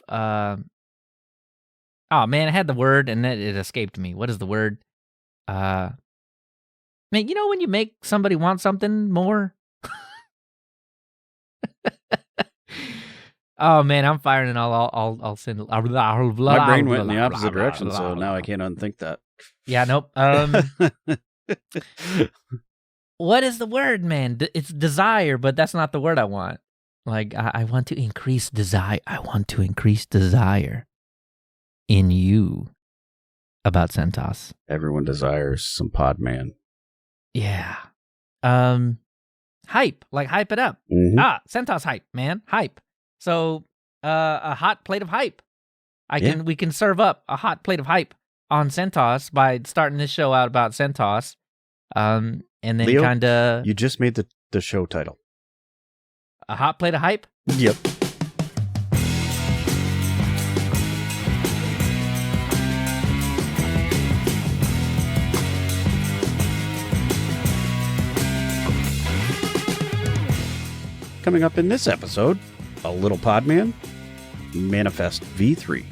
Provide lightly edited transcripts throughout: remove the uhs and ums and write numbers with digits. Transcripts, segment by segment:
oh man, I had the word and then it escaped me. What is the word? Man, you know when you make somebody want something more? Oh man, I'm firing and I'll send. My brain went in the opposite direction, so now I can't unthink that. Yeah, nope. What is the word, man? It's desire, but that's not the word I want. Like I want to increase desire. I want to increase desire in you about CentOS. Everyone desires some Podman. Yeah. Hype, like hype it up. CentOS hype, man, hype. So, a hot plate of hype. We can serve up a hot plate of hype on CentOS by starting this show out about CentOS, and then Leo, kind of. You just made the show title. A hot plate of hype. Yep. Coming up in this episode, a little Podman, Manifest v3,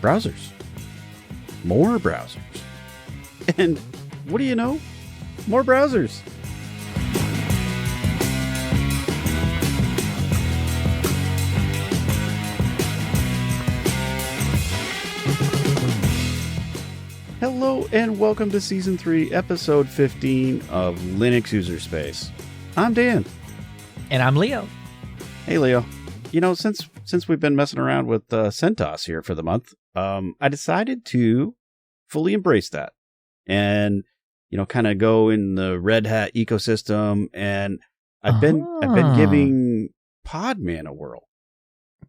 browsers, more browsers, and what do you know? More browsers. Hello and welcome to Season 3, Episode 15 of Linux User Space. I'm Dan. And I'm Leo. Hey, Leo. You know, since we've been messing around with CentOS here for the month, I decided to fully embrace that and, you know, kind of go in the Red Hat ecosystem. And I've been giving Podman a whirl.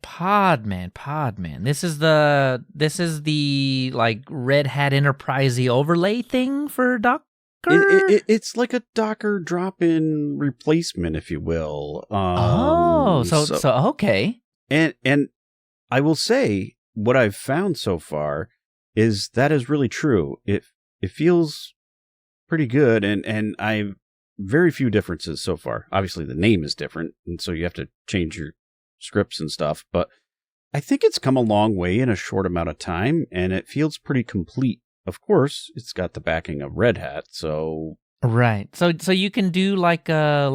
Podman. This is the like Red Hat Enterprise-y overlay thing for Docker. It's like a Docker drop-in replacement, if you will. So okay. And I will say what I've found so far is that is really true. It feels pretty good, and I've very few differences so far. Obviously, the name is different, and so you have to change your scripts and stuff. But I think it's come a long way in a short amount of time, and it feels pretty complete. Of course, it's got the backing of Red Hat, so right. So you can do like a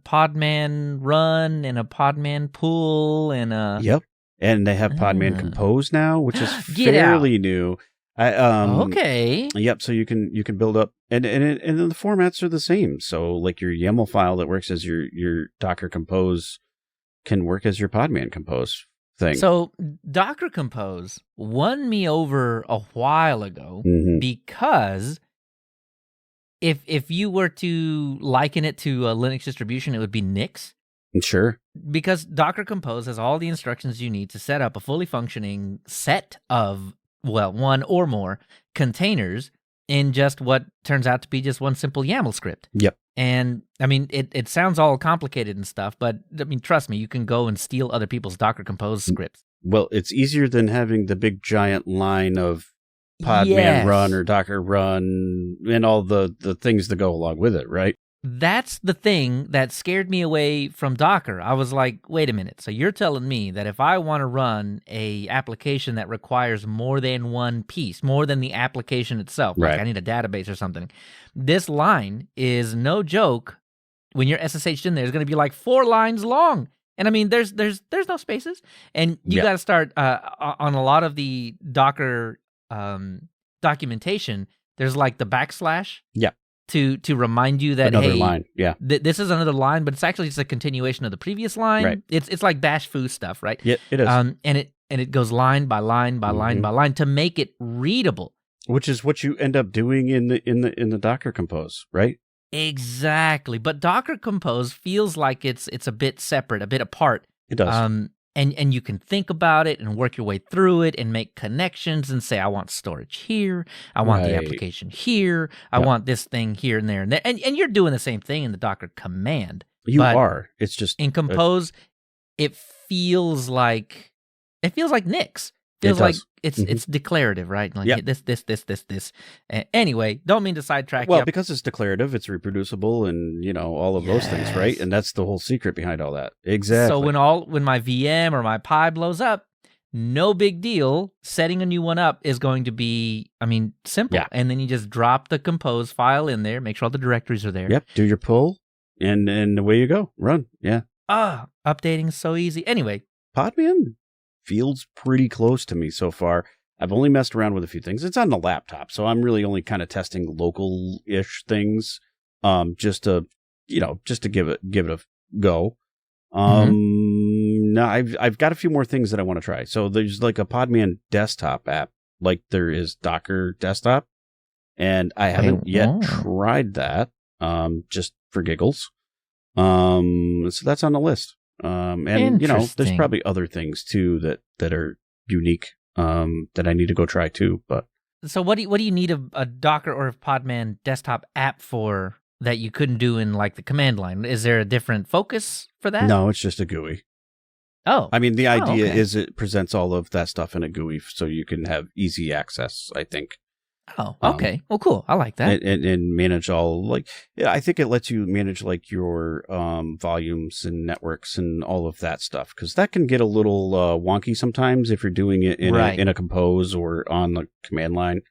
Podman run and a Podman pull and a yep. And they have Podman Compose now, which is fairly new. Okay. Yep. So you can build up, and then the formats are the same. So like your YAML file that works as your Docker Compose can work as your Podman Compose thing. So Docker Compose won me over a while ago because if you were to liken it to a Linux distribution, it would be Nix. Sure. Because Docker Compose has all the instructions you need to set up a fully functioning set of, well, one or more containers in just what turns out to be just one simple YAML script. Yep. And I mean, it sounds all complicated and stuff, but I mean, trust me, you can go and steal other people's Docker Compose scripts. Well, it's easier than having the big giant line of Podman run or Docker run and all the things that go along with it, right? That's the thing that scared me away from Docker. I was like, wait a minute. So you're telling me that if I want to run a application that requires more than one piece, more than the application itself, right, like I need a database or something, this line is no joke. When you're SSH'd in there, it's going to be like 4 lines long. And I mean, there's no spaces. And you got to start on a lot of the Docker documentation, there's like the backslash. Yeah. To remind you that another line, this is another line, but it's actually just a continuation of the previous line. Right. It's like bash foo stuff, right? Yeah, it is. And it goes line by line by line by line to make it readable. Which is what you end up doing in the Docker Compose, right? Exactly. But Docker Compose feels like it's a bit separate, a bit apart. It does. And you can think about it and work your way through it and make connections and say, I want storage here. I want the application here. I want this thing here and there and there. And you're doing the same thing in the Docker command. You are. It's just in Compose, it feels like Nix. Feels like it's declarative, right? Like this. Anyway, don't mean to sidetrack. Well, because it's declarative, it's reproducible, and all of those things, right? And that's the whole secret behind all that. Exactly. So when my VM or my Pi blows up, no big deal. Setting a new one up is going to be, simple. Yeah. And then you just drop the compose file in there, make sure all the directories are there. Yep. Do your pull, and away you go. Run. Yeah. Updating is so easy. Anyway, Podman feels pretty close to me so far. I've only messed around with a few things. It's on the laptop, so I'm really only kind of testing local-ish things, just to give it a go. No, I've got a few more things that I want to try. So there's like a Podman Desktop app, like there is Docker Desktop, and I haven't yet tried that, just for giggles. So that's on the list. And there's probably other things too that are unique that I need to go try too. But so what do you need a Docker or a Podman Desktop app for that you couldn't do in like the command line? Is there a different focus for that? No, it's just a GUI. Oh, the idea is it presents all of that stuff in a GUI so you can have easy access, I think. Oh, okay. Well, cool. I like that. And manage all, I think it lets you manage your volumes and networks and all of that stuff, because that can get a little wonky sometimes if you're doing it in a compose or on the command line.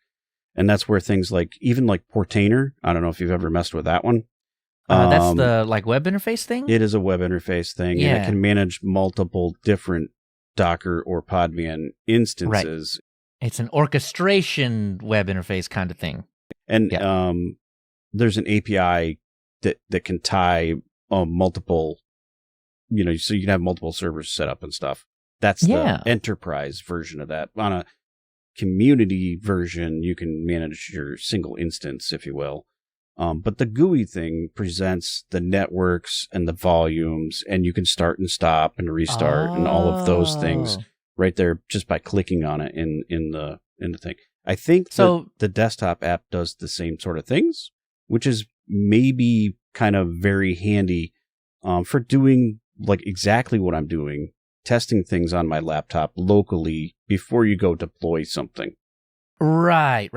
And that's where things even Portainer, I don't know if you've ever messed with that one. That's the web interface thing? It is a web interface thing, and it can manage multiple different Docker or Podman instances. Right. It's an orchestration web interface kind of thing. And there's an API that can tie multiple, so you can have multiple servers set up and stuff. That's the enterprise version of that. On a community version, you can manage your single instance, if you will. But the GUI thing presents the networks and the volumes, and you can start and stop and restart and all of those things right there just by clicking on it in the thing. I think the desktop app does the same sort of things, which is maybe kind of very handy for doing exactly what I'm doing, testing things on my laptop locally before you go deploy something. Right.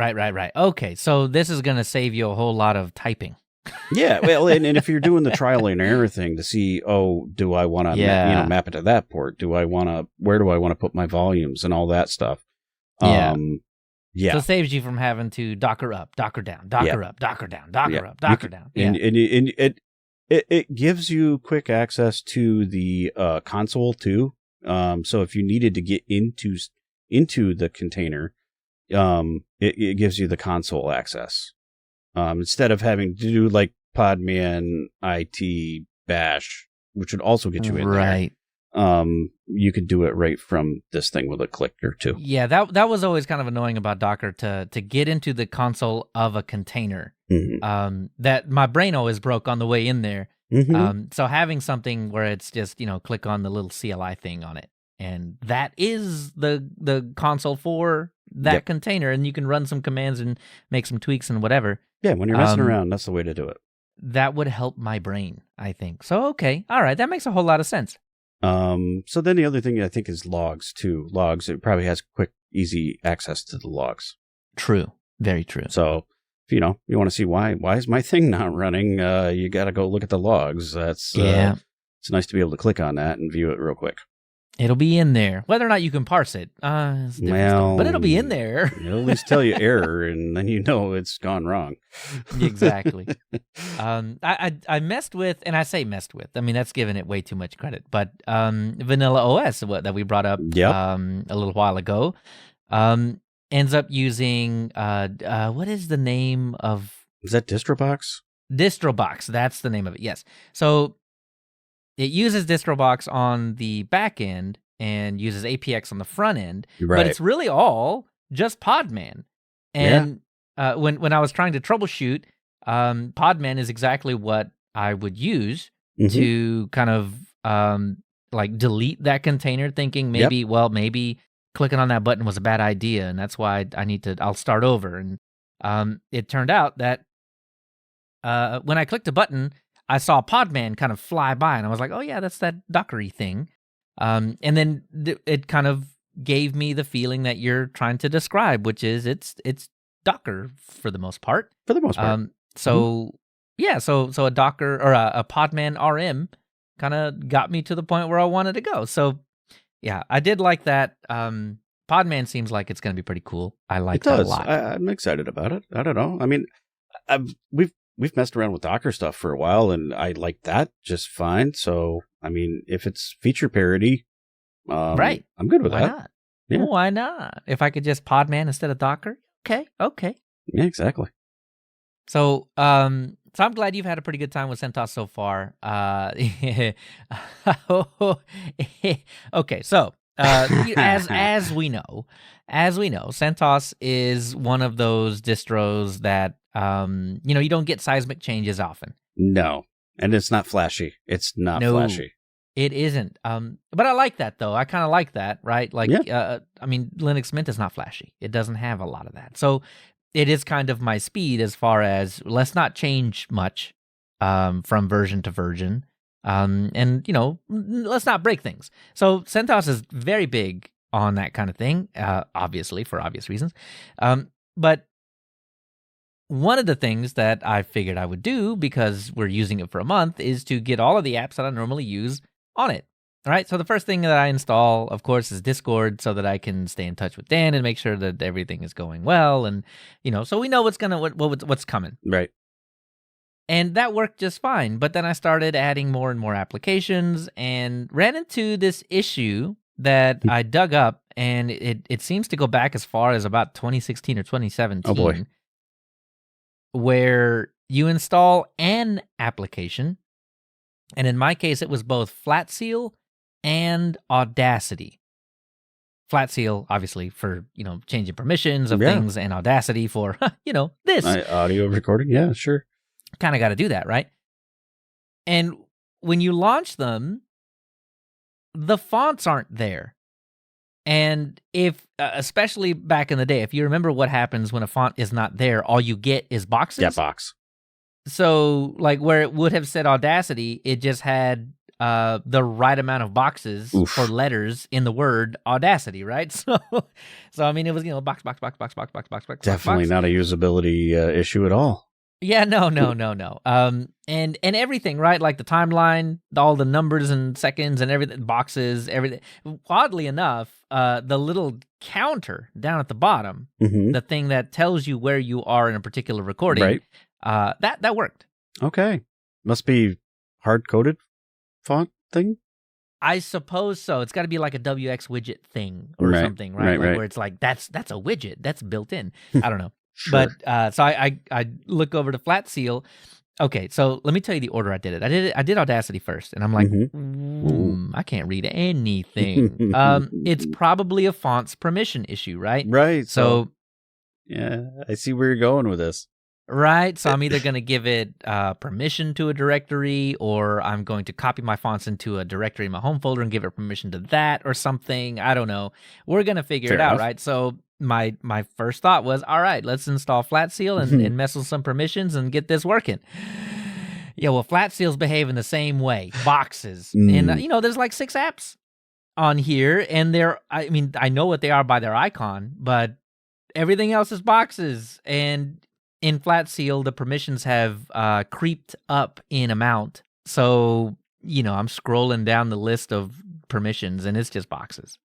Okay, so this is going to save you a whole lot of typing. Yeah, well, and if you're doing the trial and error thing to see, do I want to map it to that port? Where do I want to put my volumes and all that stuff? Yeah. So it saves you from having to Docker up, Docker down, Docker up, Docker down, Docker up, Docker down. Yeah. And it gives you quick access to the console too. So if you needed to get into the container, it gives you the console access. Instead of having to do Podman IT bash, which would also get you in there. You could do it right from this thing with a click or two. Yeah, that was always kind of annoying about Docker to get into the console of a container. Mm-hmm. That my brain always broke on the way in there. Mm-hmm. So having something where it's just click on the little CLI thing on it, and that is the console for that container, and you can run some commands and make some tweaks and whatever. Yeah, when you're messing around, that's the way to do it. That would help my brain, I think. So, okay. All right. That makes a whole lot of sense. So then the other thing I think is logs, too. Logs, it probably has quick, easy access to the logs. True. Very true. So, if you want to see why is my thing not running, you got to go look at the logs. That's it's nice to be able to click on that and view it real quick. It'll be in there. Whether or not you can parse it, but it'll be in there. It'll at least tell you error, and then it's gone wrong. Exactly. I messed with, and I say messed with, that's giving it way too much credit, but Vanilla OS that we brought up a little while ago ends up using, what is the name of... Is that DistroBox? DistroBox, that's the name of it, yes. So... it uses DistroBox on the back end and uses APX on the front end, but it's really all just Podman. And when I was trying to troubleshoot, Podman is exactly what I would use to kind of delete that container, thinking maybe clicking on that button was a bad idea, and that's why I'll start over. And it turned out that when I clicked a button, I saw Podman kind of fly by, and I was like, oh, yeah, that's that Dockery thing. And then it kind of gave me the feeling that you're trying to describe, which is it's Docker for the most part. For the most part. So a Docker or a Podman RM kind of got me to the point where I wanted to go. So yeah, I did like that. Podman seems like it's going to be pretty cool. I like that a lot. I'm excited about it. I don't know. I mean, we've messed around with Docker stuff for a while, and I like that just fine. So, I mean, if it's feature parity, right, I'm good with Why that. Not? Yeah. Why not? If I could just Podman instead of Docker, okay. Yeah, exactly. So I'm glad you've had a pretty good time with CentOS so far. Okay, so as we know, CentOS is one of those distros that you don't get seismic changes often. No, and it's not flashy. It's not flashy. It isn't. But I like that though. I kind of like that, right? Like, I mean, Linux Mint is not flashy. It doesn't have a lot of that. So it is kind of my speed as far as let's not change much from version to version. And, let's not break things. So CentOS is very big on that kind of thing, obviously, for obvious reasons. But one of the things that I figured I would do, because we're using it for a month, is to get all of the apps that I normally use on it. All right, so the first thing that I install, of course, is Discord, so that I can stay in touch with Dan and make sure that everything is going well, and so we know what's coming. Right. And that worked just fine. But then I started adding more and more applications, and ran into this issue that I dug up, and it seems to go back as far as about 2016 or 2017. Oh boy. Where you install an application, and in my case, it was both Flatseal and Audacity. Flatseal, obviously, for changing permissions of things, and Audacity for this audio recording. Yeah, sure. Kind of got to do that, right? And when you launch them, the fonts aren't there. And if, especially back in the day, if you remember what happens when a font is not there, all you get is boxes. Yeah, box. So, like, where it would have said Audacity, it just had the right amount of boxes for letters in the word Audacity, right? So I mean, it was box. Definitely not a usability issue at all. Yeah, no. And everything, right? Like the timeline, all the numbers and seconds and everything, boxes, everything. Oddly enough, the little counter down at the bottom, the thing that tells you where you are in a particular recording, right? That worked. Okay, must be hard-coded font thing. I suppose so. It's got to be like a WX widget thing or something, right? Where it's like that's a widget that's built in. I don't know. Sure. But so I look over to Flatseal. Okay, so let me tell you the order I did it. I did Audacity first, and I'm like, I can't read anything. It's probably a font's permission issue, right? Right. So yeah, I see where you're going with this. Right. So I'm either going to give it permission to a directory, or I'm going to copy my fonts into a directory in my home folder and give it permission to that or something. I don't know. We're going to figure it out, right? So my first thought was, all right, let's install Flatseal and mess with some permissions and get this working. Yeah, well, Flatseal's behaving the same way. Boxes. And, there's like 6 apps on here, and I know what they are by their icon, but everything else is boxes. And in Flatseal, the permissions have creeped up in amount. So, I'm scrolling down the list of permissions, and it's just boxes.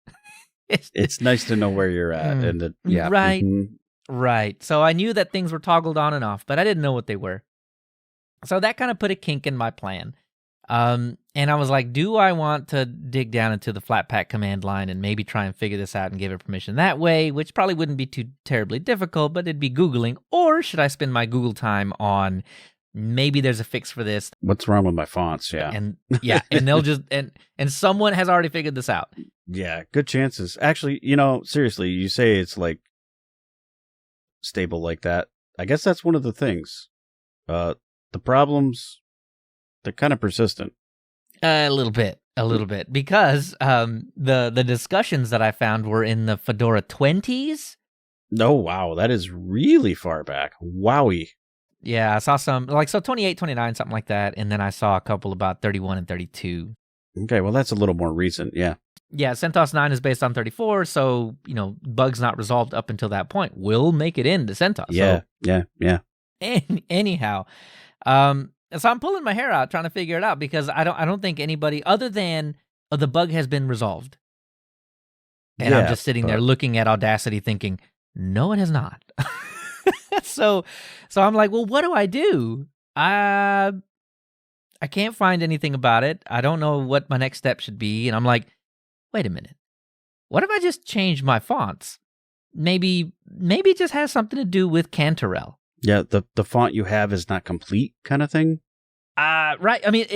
It's nice to know where you're at. And Right. Right. So I knew that things were toggled on and off, but I didn't know what they were. So that kind of put a kink in my plan. And I was like, do I want to dig down into the Flatpak command line and maybe try and figure this out and give it permission that way, which probably wouldn't be too terribly difficult, but it'd be Googling. Or should I spend my Google time on maybe there's a fix for this? What's wrong with my fonts? Yeah. And they'll just, and someone has already figured this out. Yeah, good chances. Actually, seriously, you say it's like stable like that. I guess that's one of the things. The problems, they're kind of persistent. A little bit, because the discussions that I found were in the Fedora 20s. Oh, wow, that is really far back. Wowie. Yeah, I saw some, 28, 29, something like that, and then I saw a couple about 31 and 32. Okay, well, that's a little more recent, yeah. Yeah, CentOS 9 is based on 34, so, bugs not resolved up until that point will make it into CentOS. Yeah, yeah. Anyhow, so I'm pulling my hair out trying to figure it out because I don't think anybody other than the bug has been resolved. And I'm just sitting there looking at Audacity thinking, no, it has not. So I'm like, well, what do I do? I can't find anything about it. I don't know what my next step should be. And I'm like, wait a minute. What if I just change my fonts? Maybe it just has something to do with Cantarell. Yeah, the font you have is not complete kind of thing? Right. I mean,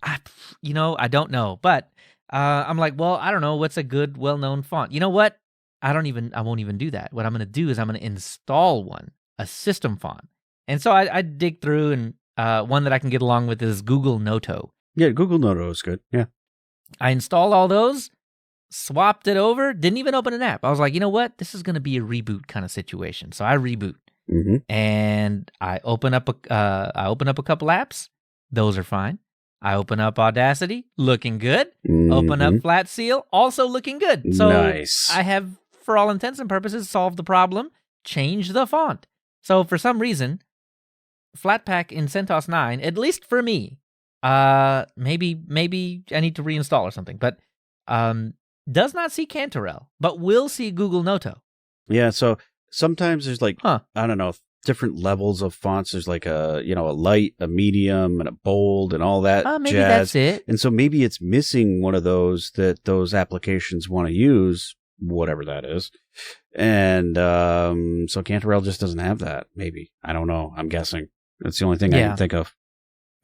I don't know. But I'm like, well, I don't know. What's a good, well-known font? You know what? I won't even do that. What I'm going to do is I'm going to install a system font. And so I dig through, and one that I can get along with is Google Noto. Yeah, Google Noto is good. Yeah. I installed all those, swapped it over, didn't even open an app. I was like, you know what? This is going to be a reboot kind of situation. So I reboot. Mm-hmm. And I open up a couple apps. Those are fine. I open up Audacity, looking good. Mm-hmm. Open up Flat Seal, also looking good. So nice. I have, for all intents and purposes, solved the problem, changed the font. So for some reason, Flatpak in CentOS 9, at least for me, maybe I need to reinstall or something, but does not see Cantarell, but will see Google Noto. Yeah, so sometimes there's I don't know, different levels of fonts. There's like a light, a medium, and a bold, and all that maybe jazz. That's it. And so maybe it's missing one of those that those applications want to use, whatever that is. And so Cantarell just doesn't have that. Maybe, I don't know. I'm guessing that's the only thing I can think of.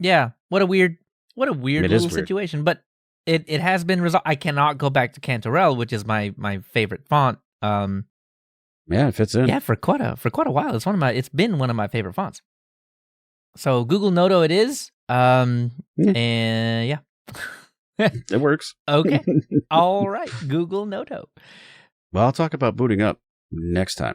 Yeah, what a weird little situation. But it has been resolved. I cannot go back to Cantarell, which is my favorite font. Yeah, it fits in. Yeah, for quite a while. It's been one of my favorite fonts. So Google Noto it is. And yeah. It works. Okay. All right. Google Noto. Well, I'll talk about booting up next time.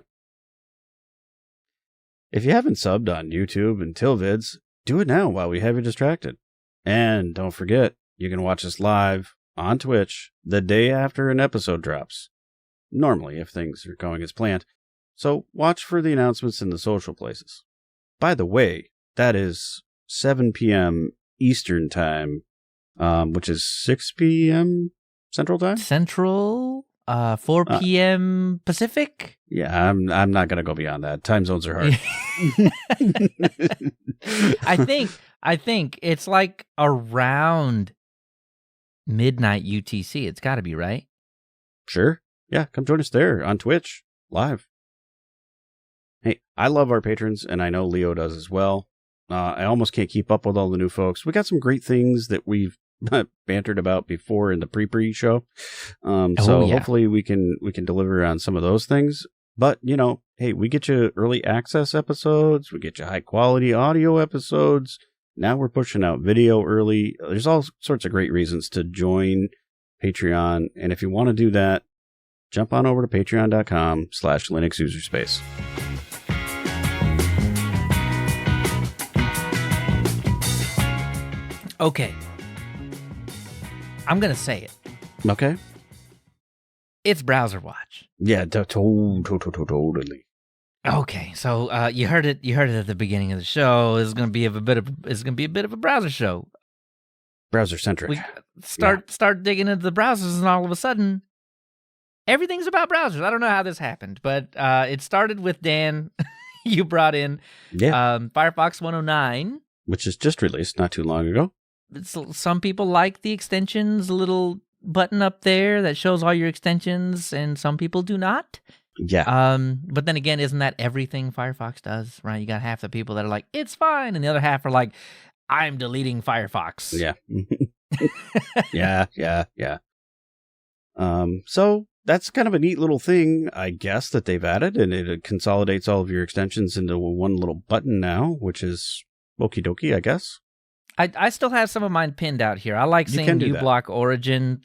If you haven't subbed on YouTube and TILvids, do it now while we have you distracted. And don't forget, you can watch us live on Twitch the day after an episode drops. Normally, if things are going as planned. So watch for the announcements in the social places. By the way, that is 7 p.m. Eastern Time, which is 6 p.m. Central Time? Central, 4 p.m. Pacific? Yeah, I'm not going to go beyond that. Time zones are hard. I think it's like around midnight UTC. It's got to be, right? Sure. Yeah, come join us there on Twitch, live. Hey, I love our patrons, and I know Leo does as well. I almost can't keep up with all the new folks. We got some great things that we've bantered about before in the pre show. Hopefully we can deliver on some of those things. But, hey, we get you early access episodes. We get you high quality audio episodes. Now we're pushing out video early. There's all sorts of great reasons to join Patreon. And if you want to do that, jump on over to patreon.com/LinuxUserspace. Okay. I'm going to say it. Okay. It's Browser Watch. Yeah, totally. Okay, so you heard it at the beginning of the show. It's going to be a bit of a browser show. Browser centric. We start digging into the browsers, and all of a sudden everything's about browsers. I don't know how this happened, but it started with Dan. You brought in Firefox 109. Which is just released not too long ago. Some people like the extensions, a little button up there that shows all your extensions, and some people do not. Yeah. But then again, isn't that everything Firefox does, right? You got half the people that are like, it's fine, and the other half are like, I'm deleting Firefox. Yeah. Yeah. So that's kind of a neat little thing, I guess, that they've added, and it consolidates all of your extensions into one little button now, which is okie dokie, I guess. I still have some of mine pinned out here. I like seeing uBlock Origin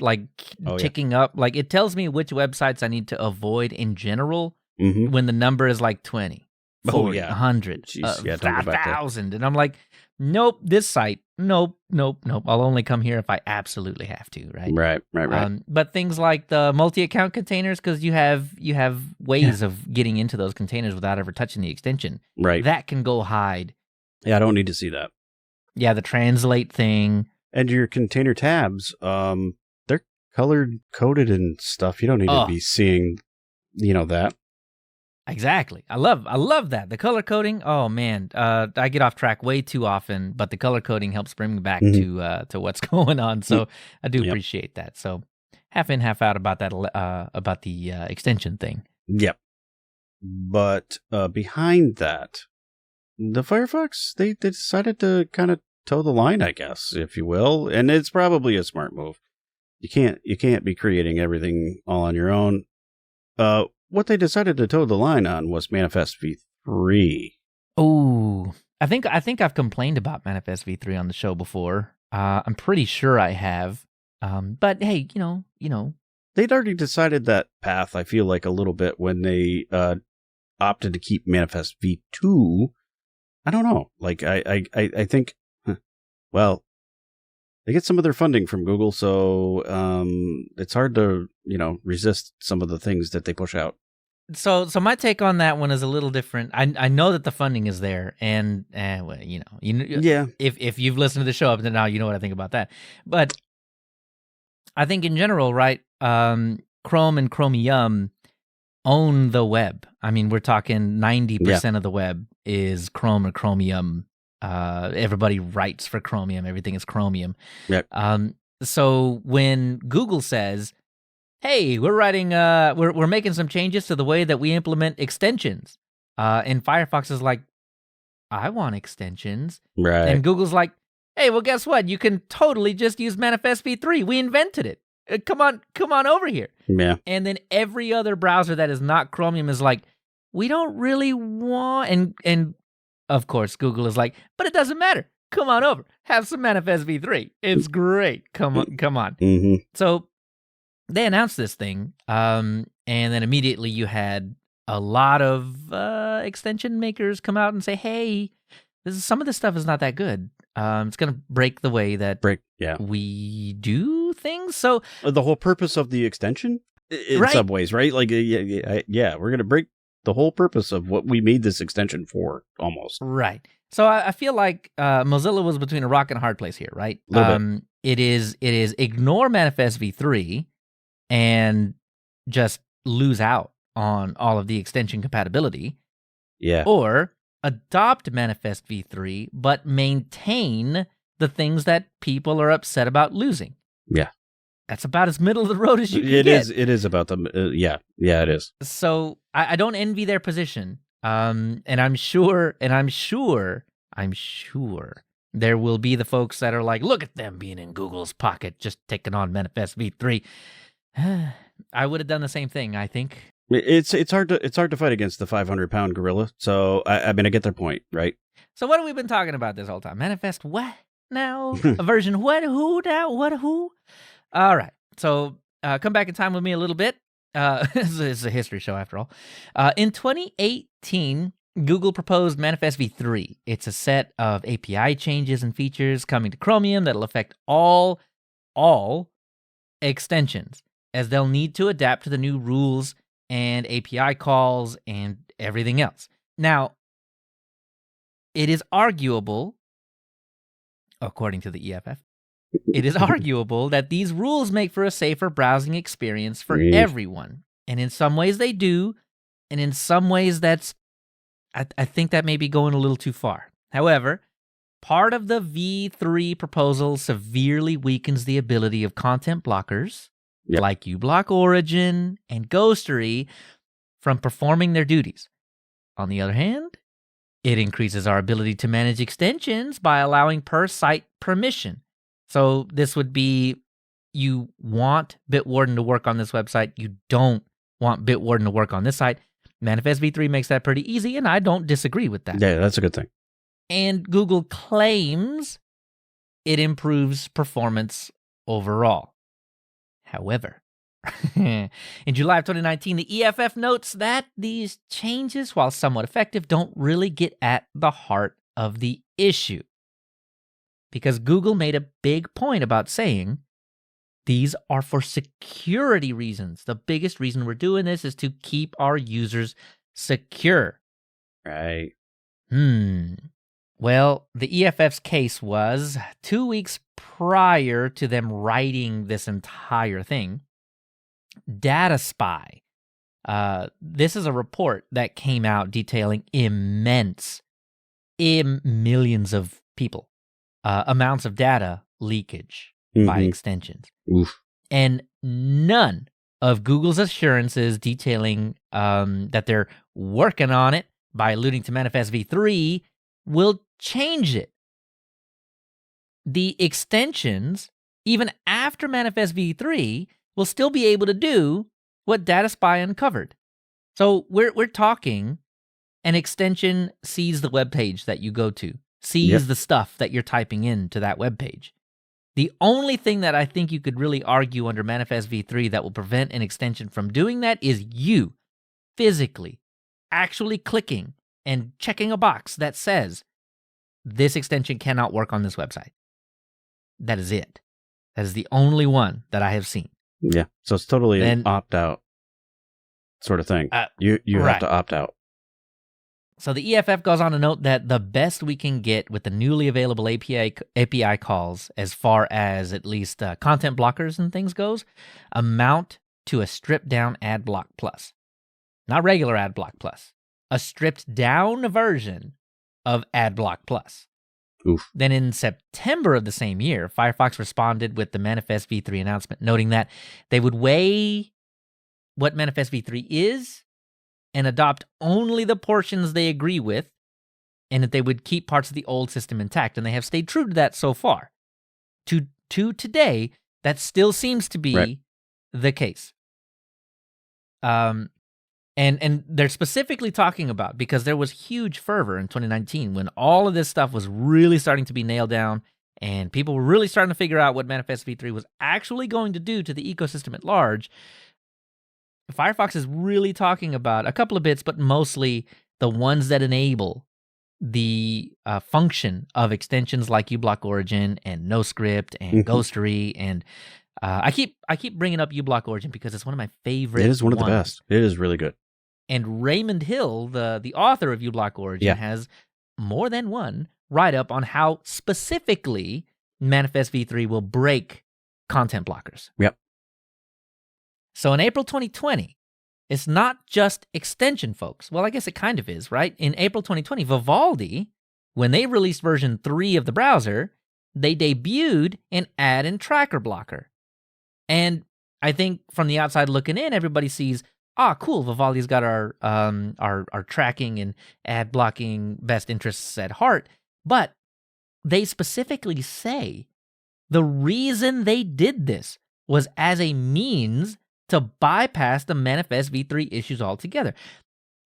ticking up. Like, it tells me which websites I need to avoid in general when the number is like 20, 40, 100, 1,000. And I'm like, nope, this site, nope. I'll only come here if I absolutely have to, right? Right. But things like the multi-account containers, because you have ways of getting into those containers without ever touching the extension. Right. That can go hide. Yeah, I don't need to see that. Yeah, the translate thing. And your container tabs, they're coded and stuff. You don't need to be seeing, that. Exactly. I love that. The color coding. Oh man, I get off track way too often, but the color coding helps bring me back to what's going on. So I do appreciate that. So half in, half out about that, about the extension thing. Yep. But behind that, the Firefox, they decided to kind of toe the line, I guess, if you will, and it's probably a smart move. You can't be creating everything all on your own. What they decided to toe the line on was Manifest v3. Oh, I think I've complained about Manifest v3 on the show before. I'm pretty sure I have. But hey, you know, they'd already decided that path. I feel like a little bit when they opted to keep Manifest v2. I don't know. Like I think, well, they get some of their funding from Google, so it's hard to, resist some of the things that they push out. So my take on that one is a little different. I know that the funding is there, and well, yeah. If you've listened to the show up to now, you know what I think about that. But I think in general, right? Chrome and Chromium own the web. I mean, we're talking 90% of the web is Chrome or Chromium. Everybody writes for Chromium. Everything is Chromium. Yep. So when Google says, "Hey, we're writing, we're making some changes to the way that we implement extensions," and Firefox is like, "I want extensions," right? And Google's like, "Hey, well, guess what? You can totally just use Manifest v3. We invented it. Come on over here." Yeah. And then every other browser that is not Chromium is like, "We don't really want," and of course Google is like, "But it doesn't matter. Come on over. Have some Manifest v3. It's great. Come on." Mm-hmm. So they announced this thing, and then immediately you had a lot of extension makers come out and say, "Hey, some of this stuff is not that good. It's going to break the way that we do things." So the whole purpose of the extension, in some ways, right? Like, yeah, we're going to break the whole purpose of what we made this extension for, almost. Right. So I feel like Mozilla was between a rock and a hard place here, right? It is ignore Manifest v3 and just lose out on all of the extension compatibility. Yeah. Or adopt Manifest v3, but maintain the things that people are upset about losing. Yeah. That's about as middle of the road as you can get. It is about them. Yeah, it is. So I don't envy their position. And I'm sure there will be the folks that are like, "Look at them being in Google's pocket, just taking on Manifest v3. I would have done the same thing, I think. It's hard to fight against the 500-pound gorilla. So I mean, I get their point, right? So what have we been talking about this whole time? Manifest what now? A version what? Who now? What? Who? All right. So come back in time with me a little bit. This is a history show after all. In 2018, Google proposed Manifest v3. It's a set of API changes and features coming to Chromium that'll affect all extensions, as they'll need to adapt to the new rules and API calls and everything else. Now, it is arguable, according to the EFF, it is arguable that these rules make for a safer browsing experience for everyone. And in some ways they do, and in some ways I think that may be going a little too far. However, part of the v3 proposal severely weakens the ability of content blockers, like uBlock Origin and Ghostery, from performing their duties. On the other hand, it increases our ability to manage extensions by allowing per-site permission. So this would be, you want Bitwarden to work on this website, you don't want Bitwarden to work on this site. Manifest v3 makes that pretty easy, and I don't disagree with that. Yeah, that's a good thing. And Google claims it improves performance overall. However, in July of 2019, the EFF notes that these changes, while somewhat effective, don't really get at the heart of the issue. because Google made a big point about saying these are for security reasons. The biggest reason we're doing this is to keep our users secure. Right. Well, the EFF's case was 2 weeks prior to them writing this entire thing. Data Spy. This is a report that came out detailing millions of people, amounts of data leakage by extensions. Oof. And none of Google's assurances detailing that they're working on it by alluding to Manifest v3 will change it. The extensions, even after Manifest v3, will still be able to do what Data Spy uncovered. So we're talking an extension sees the web page that you go to, sees the stuff that you're typing into that web page. The only thing that I think you could really argue under Manifest v3 that will prevent an extension from doing that is you physically actually clicking and checking a box that says this extension cannot work on this website. That is it. That is the only one that I have seen. Yeah, so it's totally an opt-out sort of thing. You have to opt out. So the EFF goes on to note that the best we can get with the newly available API calls, as far as at least content blockers and things goes, amount to a stripped-down AdBlock Plus. Not regular AdBlock Plus. A stripped-down version of AdBlock Plus. Oof. Then in September of the same year, Firefox responded with the Manifest v3 announcement, noting that they would weigh what Manifest v3 is and adopt only the portions they agree with, and that they would keep parts of the old system intact. And they have stayed true to that so far. To today, that still seems to be the case. And they're specifically talking about, because there was huge fervor in 2019 when all of this stuff was really starting to be nailed down and people were really starting to figure out what Manifest v3 was actually going to do to the ecosystem at large. Firefox is really talking about a couple of bits, but mostly the ones that enable the function of extensions like uBlock Origin and NoScript and Guthery. And I keep bringing up uBlock Origin because it's one of my favorite. It is one of the best. It is really good. And Raymond Hill, the author of uBlock Origin, has more than one write-up on how specifically Manifest v3 will break content blockers. Yep. So in April 2020, it's not just extension, folks. Well, I guess it kind of is, right? In April 2020, Vivaldi, when they released version 3 of the browser, they debuted an ad and tracker blocker. And I think from the outside looking in, everybody sees, cool, Vivaldi's got our tracking and ad blocking best interests at heart. But they specifically say the reason they did this was as a means to bypass the Manifest v3 issues altogether.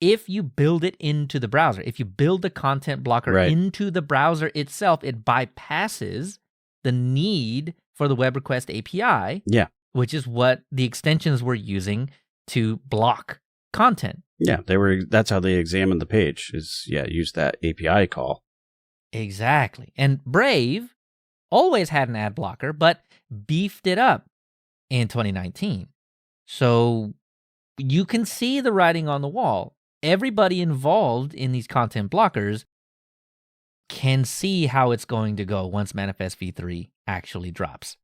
If you build it into the browser, if you build the content blocker into the browser itself, it bypasses the need for the web request API, which is what the extensions were using to block content. Yeah, that's how they examined the page, use that API call. Exactly. And Brave always had an ad blocker, but beefed it up in 2019. So you can see the writing on the wall. Everybody involved in these content blockers can see how it's going to go once Manifest v3 actually drops.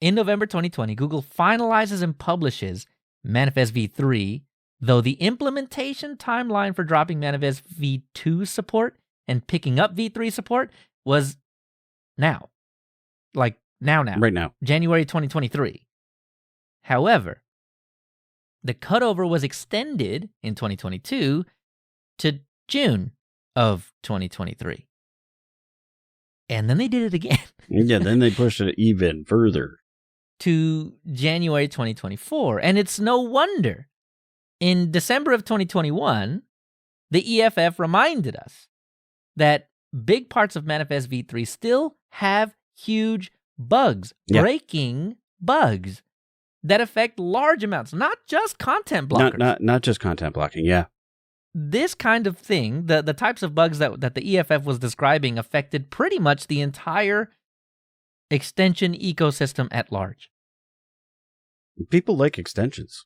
In November 2020, Google finalizes and publishes Manifest v3, though the implementation timeline for dropping Manifest v2 support and picking up v3 support was now. Like now. Right now. January 2023. However, the cutover was extended in 2022 to June of 2023. And then they did it again. Then they pushed it even further. To January 2024. And it's no wonder. In December of 2021, the EFF reminded us that big parts of Manifest v3 still have huge bugs, breaking bugs that affect large amounts, not just content blockers. Not just content blocking, this kind of thing, the types of bugs that the EFF was describing affected pretty much the entire extension ecosystem at large. People like extensions.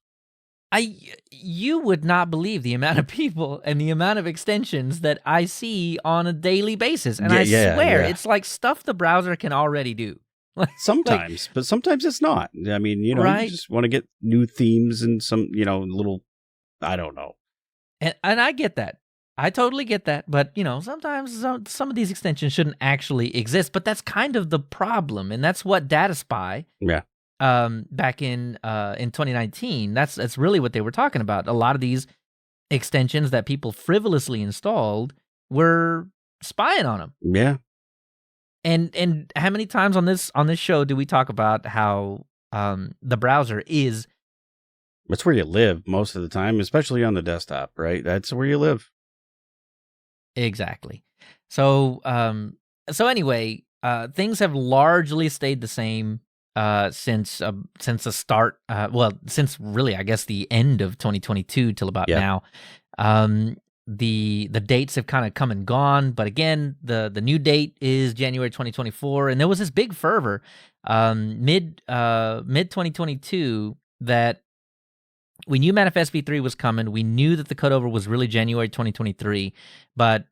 You would not believe the amount of people and the amount of extensions that I see on a daily basis. And I swear, it's like stuff the browser can already do. Sometimes, but sometimes it's not. I mean, you just want to get new themes and some, little, I don't know. And I get that. I totally get that. But, sometimes some of these extensions shouldn't actually exist. But that's kind of the problem. And that's what DataSpy, back in 2019, that's really what they were talking about. A lot of these extensions that people frivolously installed were spying on them. Yeah. And how many times on this show do we talk about how the browser is... That's where you live most of the time, especially on the desktop, right? That's where you live. Exactly. So anyway, things have largely stayed the same since the start. Since really, I guess the end of 2022 till about now. The dates have kind of come and gone, but again, the new date is January 2024, and there was this big fervor mid 2022 that we knew Manifest v3 was coming. We knew that the cutover was really January 2023, but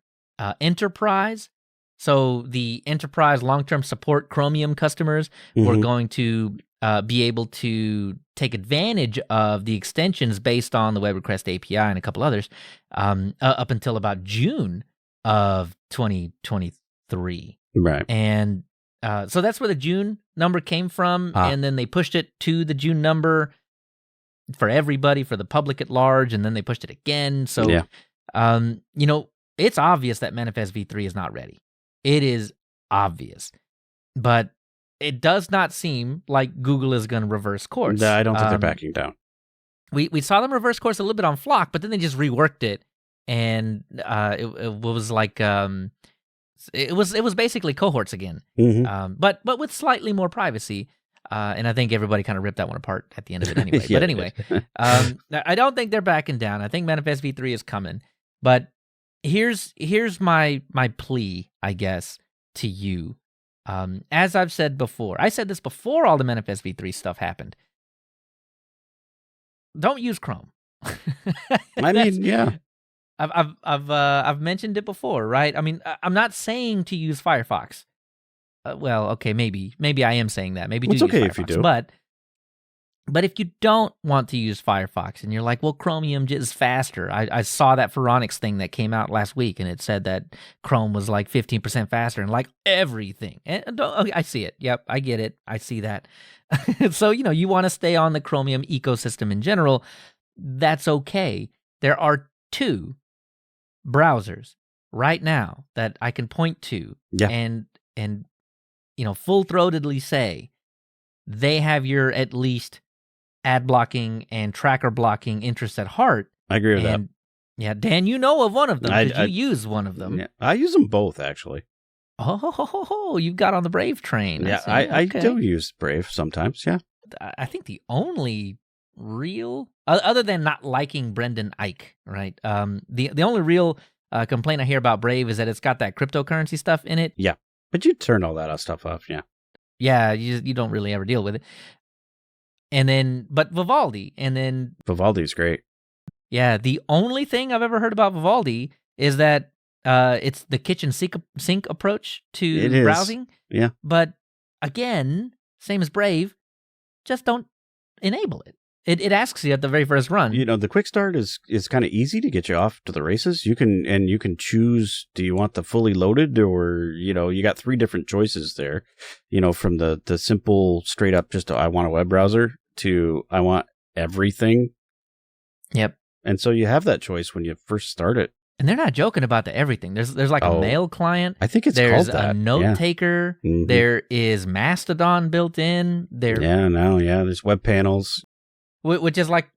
Enterprise, so the Enterprise long-term support Chromium customers were going to be able to take advantage of the extensions based on the Web Request API and a couple others up until about June of 2023. Right. And so that's where the June number came from, and then they pushed it to the June number for everybody, for the public at large, and then they pushed it again. So, it's obvious that Manifest v3 is not ready. It is obvious. But it does not seem like Google is going to reverse course. No, I don't think they're backing down. We saw them reverse course a little bit on Flock, but then they just reworked it, and it was like it was basically cohorts again, but with slightly more privacy. And I think everybody kind of ripped that one apart at the end of it anyway. But anyway, I don't think they're backing down. I think Manifest v3 is coming. But here's my plea, I guess, to you. As I've said before, I said this before all the Manifest v3 stuff happened. Don't use Chrome. I mean, yeah. I've mentioned it before, right? I mean, I'm not saying to use Firefox. Well, okay, maybe I am saying that. Maybe it's do okay use Firefox, if you do. But if you don't want to use Firefox and you're like, well, Chromium is faster. I saw that Phoronix thing that came out last week, and it said that Chrome was like 15% faster and like everything. And I see it. Yep, I get it. I see that. So, you want to stay on the Chromium ecosystem in general. That's okay. There are 2 browsers right now that I can point to and full-throatedly say they have your at least ad blocking and tracker blocking interests at heart. I agree with that. Yeah, Dan, you know of one of them. Did you use one of them? Yeah, I use them both, actually. Oh, you got on the Brave train. Yeah, I do use Brave sometimes, yeah. I think the only real, other than not liking Brendan Eich, right? The only real complaint I hear about Brave is that it's got that cryptocurrency stuff in it. Yeah, but you turn all that stuff off, yeah. Yeah, you don't really ever deal with it. And then, but Vivaldi, and then... Vivaldi's great. Yeah, the only thing I've ever heard about Vivaldi is that it's the kitchen sink approach to browsing. Yeah. But again, same as Brave, just don't enable it. It asks you at the very first run. The quick start is kind of easy to get you off to the races. You can choose, do you want the fully loaded, or, you got 3 different choices there, from the simple straight up just I want a web browser to I want everything. Yep. And so you have that choice when you first start it. And they're not joking about the everything. There's like a mail client. I think there's called that. A note taker. Mm-hmm. There is Mastodon built in. There's web panels. Which is like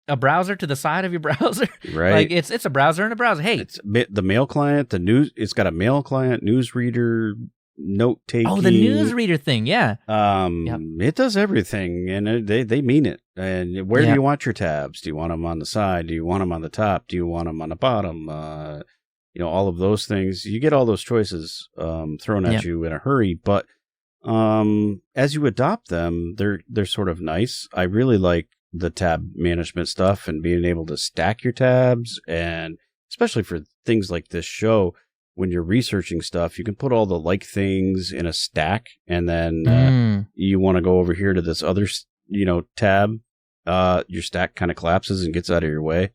a browser to the side of your browser. Right. Like it's a browser and a browser. Hey. It's the mail client, it's got a mail client, news reader, note taking. Oh, the newsreader thing, yeah. It does everything, and they mean it. And where do you want your tabs? Do you want them on the side? Do you want them on the top? Do you want them on the bottom? All of those things. You get all those choices thrown at you in a hurry, but as you adopt them, they're sort of nice. I really like the tab management stuff and being able to stack your tabs, and especially for things like this show, when you're researching stuff, you can put all the like things in a stack, and then you want to go over here to this other, tab. Your stack kind of collapses and gets out of your way.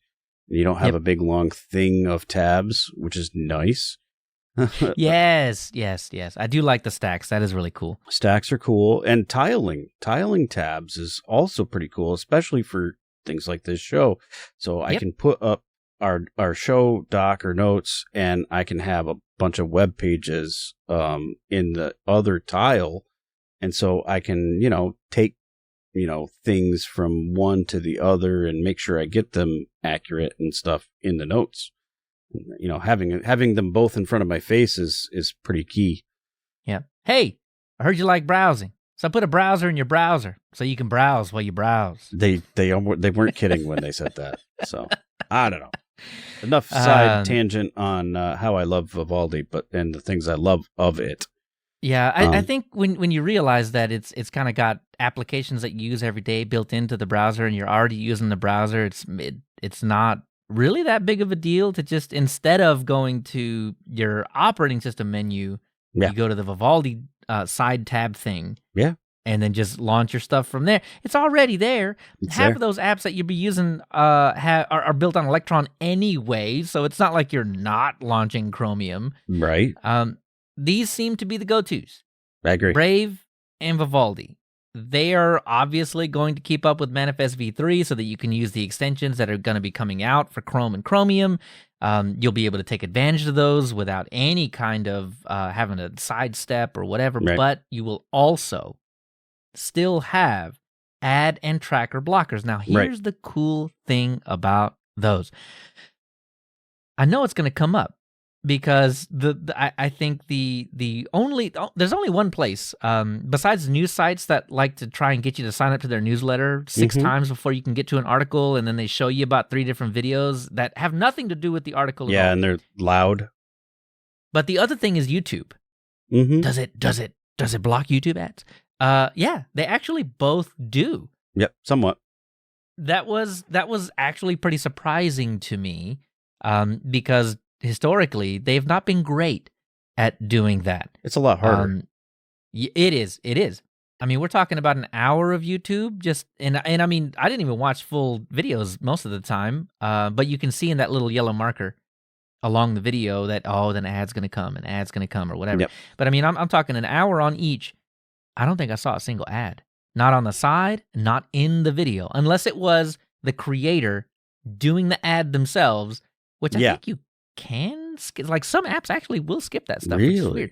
And you don't have a big long thing of tabs, which is nice. Yes. I do like the stacks. That is really cool. Stacks are cool. And tiling tabs is also pretty cool, especially for things like this show. So I can put up our show doc or notes, and I can have a bunch of web pages in the other tile. And so I can, take, things from one to the other and make sure I get them accurate and stuff in the notes. Having them both in front of my face is pretty key. Yeah. Hey, I heard you like browsing, so put a browser in your browser so you can browse while you browse. They weren't kidding when they said that. So I don't know. Enough side tangent on how I love Vivaldi, and the things I love of it. Yeah, I think when you realize that it's kind of got applications that you use every day built into the browser, and you're already using the browser, it's not really that big of a deal to just, instead of going to your operating system menu, you go to the Vivaldi side tab thing. Yeah. And then just launch your stuff from there. It's already there. Half of those apps that you'll be using are built on Electron anyway, so it's not like you're not launching Chromium. Right. These seem to be the go-tos. I agree. Brave and Vivaldi. They are obviously going to keep up with Manifest v3 so that you can use the extensions that are going to be coming out for Chrome and Chromium. You'll be able to take advantage of those without any kind of having a sidestep or whatever, but you will also still have add and tracker blockers. Now, here's the cool thing about those. I know it's going to come up because I think there's only one place besides news sites that like to try and get you to sign up to their newsletter 6 times before you can get to an article, and then they show you about 3 different videos that have nothing to do with the article at all. And they're loud. But the other thing is YouTube. Does it block YouTube ads? Yeah, they actually both do. Yep, somewhat. That was actually pretty surprising to me, because historically they've not been great at doing that. It's a lot harder. It is. I mean, we're talking about an hour of YouTube, and I mean, I didn't even watch full videos most of the time, but you can see in that little yellow marker along the video that, then ad's going to come or whatever. Yep. But I mean, I'm talking an hour on each. I don't think I saw a single ad. Not on the side, not in the video, unless it was the creator doing the ad themselves, which I think you can skip. Like, some apps actually will skip that stuff, which is weird.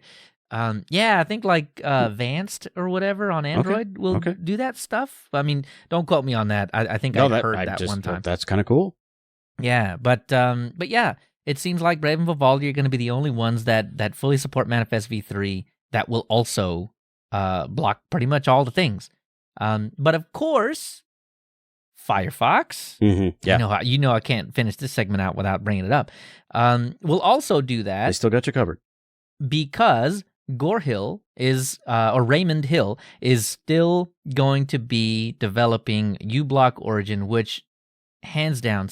I think like Vanced or whatever on Android will do that stuff. I mean, don't quote me on that. I think I heard that one time. That's kind of cool. Yeah, but yeah, it seems like Brave and Vivaldi are going to be the only ones that fully support Manifest v3 that will also block pretty much all the things. But of course, Firefox, you know I can't finish this segment out without bringing it up, will also do that. They still got you covered. Because Raymond Hill is still going to be developing uBlock Origin, which hands down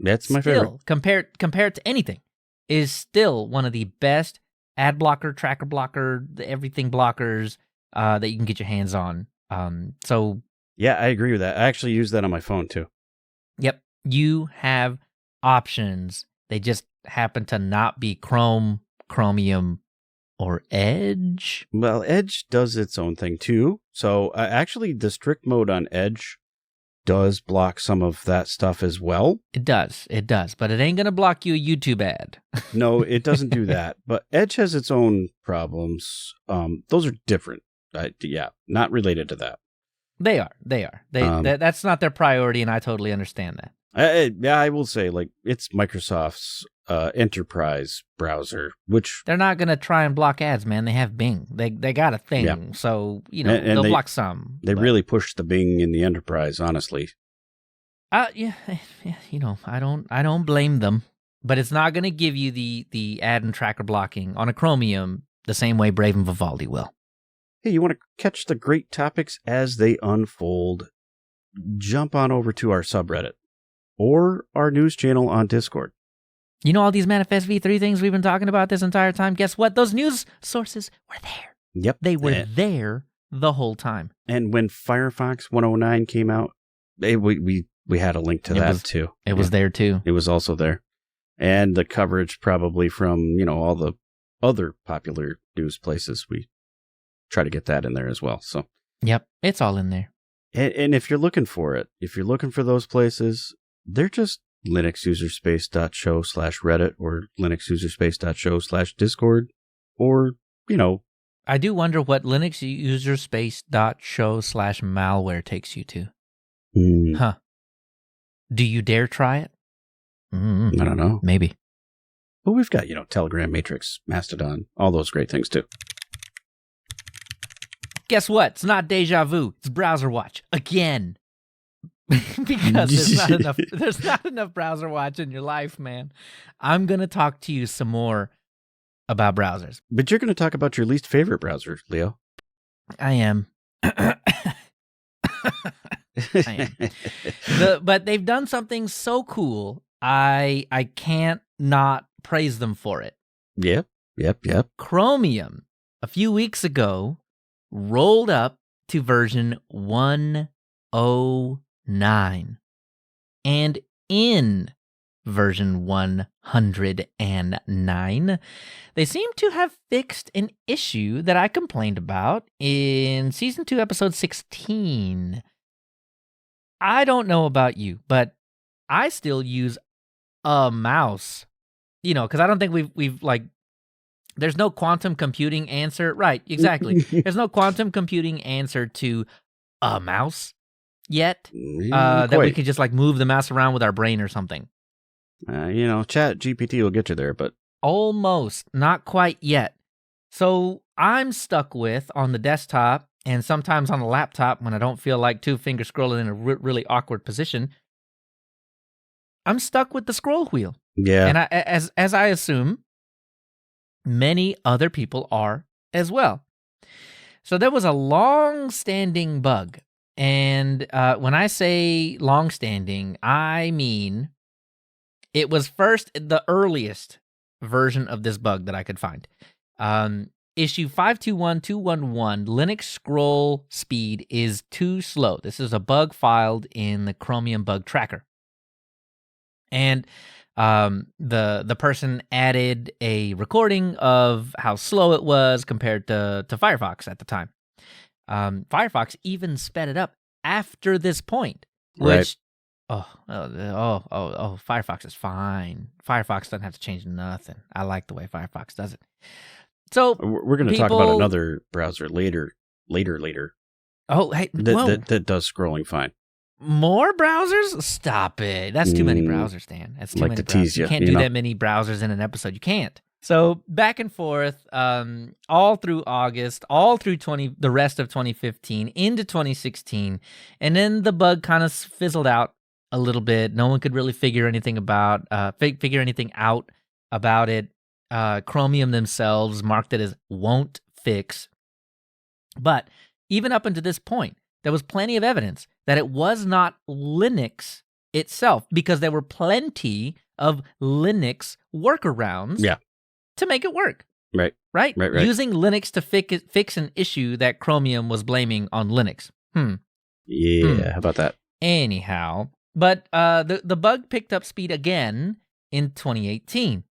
that's my favorite. Compared to anything, is still one of the best ad blocker, tracker blocker, everything blockers that you can get your hands on. So yeah, I agree with that. I actually use that on my phone too. Yep, you have options. They just happen to not be Chrome, Chromium, or Edge. Well, Edge does its own thing too. So actually, the strict mode on Edge does block some of that stuff as well. It does, but it ain't going to block you a YouTube ad. No, it doesn't do that. But Edge has its own problems. Those are different. Not related to that. They are. That's not their priority, and I totally understand that. I will say, like, it's Microsoft's enterprise browser, which they're not gonna try and block ads, man. They have Bing. They got a thing, so they'll block some. They really pushed the Bing in the enterprise, honestly. Yeah, I don't blame them, but it's not gonna give you the ad and tracker blocking on a Chromium the same way Brave and Vivaldi will. Hey, you want to catch the great topics as they unfold? Jump on over to our subreddit or our news channel on Discord. You know all these Manifest v3 things we've been talking about this entire time? Guess what? Those news sources were there. Yep. They were there the whole time. And when Firefox 109 came out, we had a link to that too. It was there too. It was also there. And the coverage probably from, all the other popular news places. We try to get that in there as well. So, yep, it's all in there. And if you're looking for it, if you're looking for those places, they're just linuxuserspace.show/Reddit or linuxuserspace.show/Discord or, I do wonder what linuxuserspace.show/malware takes you to. Huh. Do you dare try it? I don't know. Maybe. But we've got, Telegram, Matrix, Mastodon, all those great things too. Guess what? It's not Deja Vu. It's Browser Watch again. Because there's not enough Browser Watch in your life, man. I'm going to talk to you some more about browsers. But you're going to talk about your least favorite browser, Leo. I am. But they've done something so cool, I can't not praise them for it. Yep. Chromium, a few weeks ago, rolled up to version 109. And in version 109, they seem to have fixed an issue that I complained about in Season 2, Episode 16. I don't know about you, but I still use a mouse, because I don't think we've there's no quantum computing answer. Right, exactly. There's no quantum computing answer to a mouse yet that we can just move the mouse around with our brain or something. Chat GPT will get you there, but almost, not quite yet. So I'm stuck with, on the desktop and sometimes on the laptop when I don't feel like two-finger scrolling in a really awkward position, I'm stuck with the scroll wheel. Yeah. And as I assume, many other people are as well. So there was a long-standing bug. And when I say long-standing, I mean it was first the earliest version of this bug that I could find. Issue 521211, Linux scroll speed is too slow. This is a bug filed in the Chromium bug tracker. And the person added a recording of how slow it was compared to Firefox at the time. Firefox even sped it up after this point, which Firefox is fine. Firefox doesn't have to change nothing. I like the way Firefox does it. So we're going to talk about another browser later. Oh, hey, that does scrolling fine. More browsers? Stop it. That's too many browsers, Dan. That's too many to browsers. Tease you can't do that many browsers in an episode. You can't. So back and forth, all through August, all through the rest of 2015, into 2016, and then the bug kind of fizzled out a little bit. No one could really figure anything out about it. Chromium themselves marked it as won't fix. But even up until this point, there was plenty of evidence that it was not Linux itself, because there were plenty of Linux workarounds to make it work. Right. Using Linux to fix an issue that Chromium was blaming on Linux. How about that? Anyhow, but the bug picked up speed again in 2018.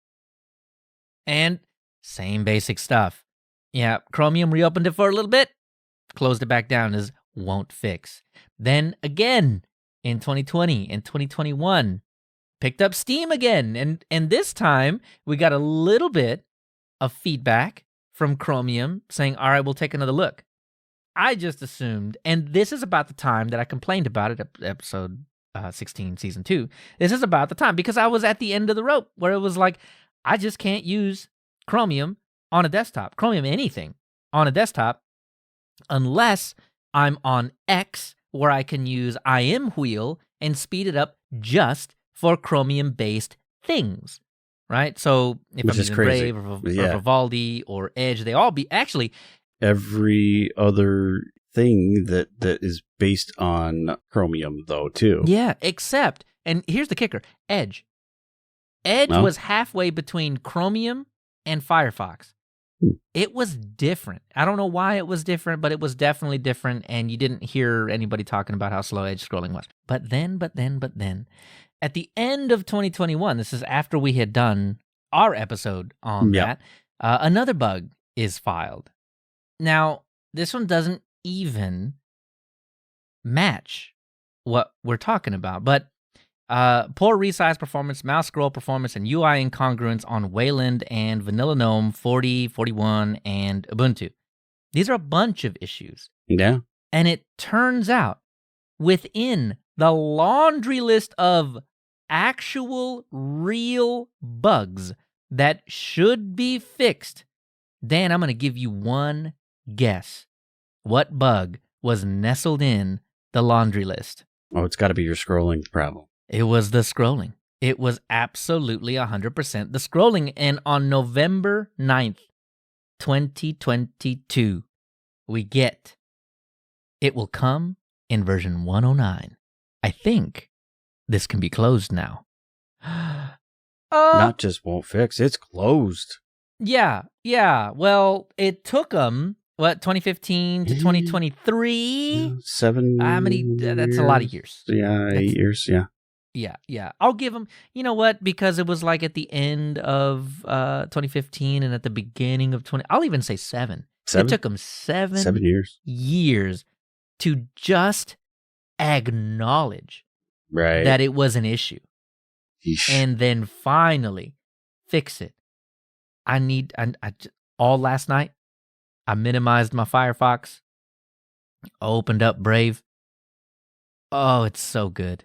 And same basic stuff. Yeah, Chromium reopened it for a little bit, closed it back down as won't fix. Then again in 2020 and 2021, picked up steam again. And this time we got a little bit of feedback from Chromium saying, all right, we'll take another look. I just assumed, and this is about the time that I complained about it, episode 16 season 2. This is about the time because I was at the end of the rope where it was like, I just can't use Chromium on a desktop, Chromium anything on a desktop, unless I'm on X where I can use Whirl and speed it up just for Chromium-based things, right? So if I'm using Brave or Vivaldi or Edge, they all be actually every other thing that is based on Chromium, though, too. Yeah, except, and here's the kicker, Edge. Edge was halfway between Chromium and Firefox. It was different. I don't know why it was different, but it was definitely different, and you didn't hear anybody talking about how slow Edge scrolling was. But then, at the end of 2021, this is after we had done our episode on that, another bug is filed. Now, this one doesn't even match what we're talking about, but poor resize performance, mouse scroll performance, and UI incongruence on Wayland and Vanilla Gnome 40, 41, and Ubuntu. These are a bunch of issues. Yeah. And it turns out within the laundry list of actual real bugs that should be fixed, Dan, I'm going to give you one guess. What bug was nestled in the laundry list? Oh, it's got to be your scrolling problem. It was the scrolling. It was absolutely 100% the scrolling. And on November 9th, 2022, we get it will come in version 109. I think this can be closed now. Not just won't fix, it's closed. Yeah. Well, it took them, 2015 to 2023? 7 that's a lot of years. Yeah, 8 years, yeah. Yeah. I'll give them, you know what? Because it was like at the end of 2015 and at the beginning of I'll even say 7. It took them 7 years to just acknowledge that it was an issue. Yeesh. And then finally fix it. All last night, I minimized my Firefox, opened up Brave. Oh, it's so good.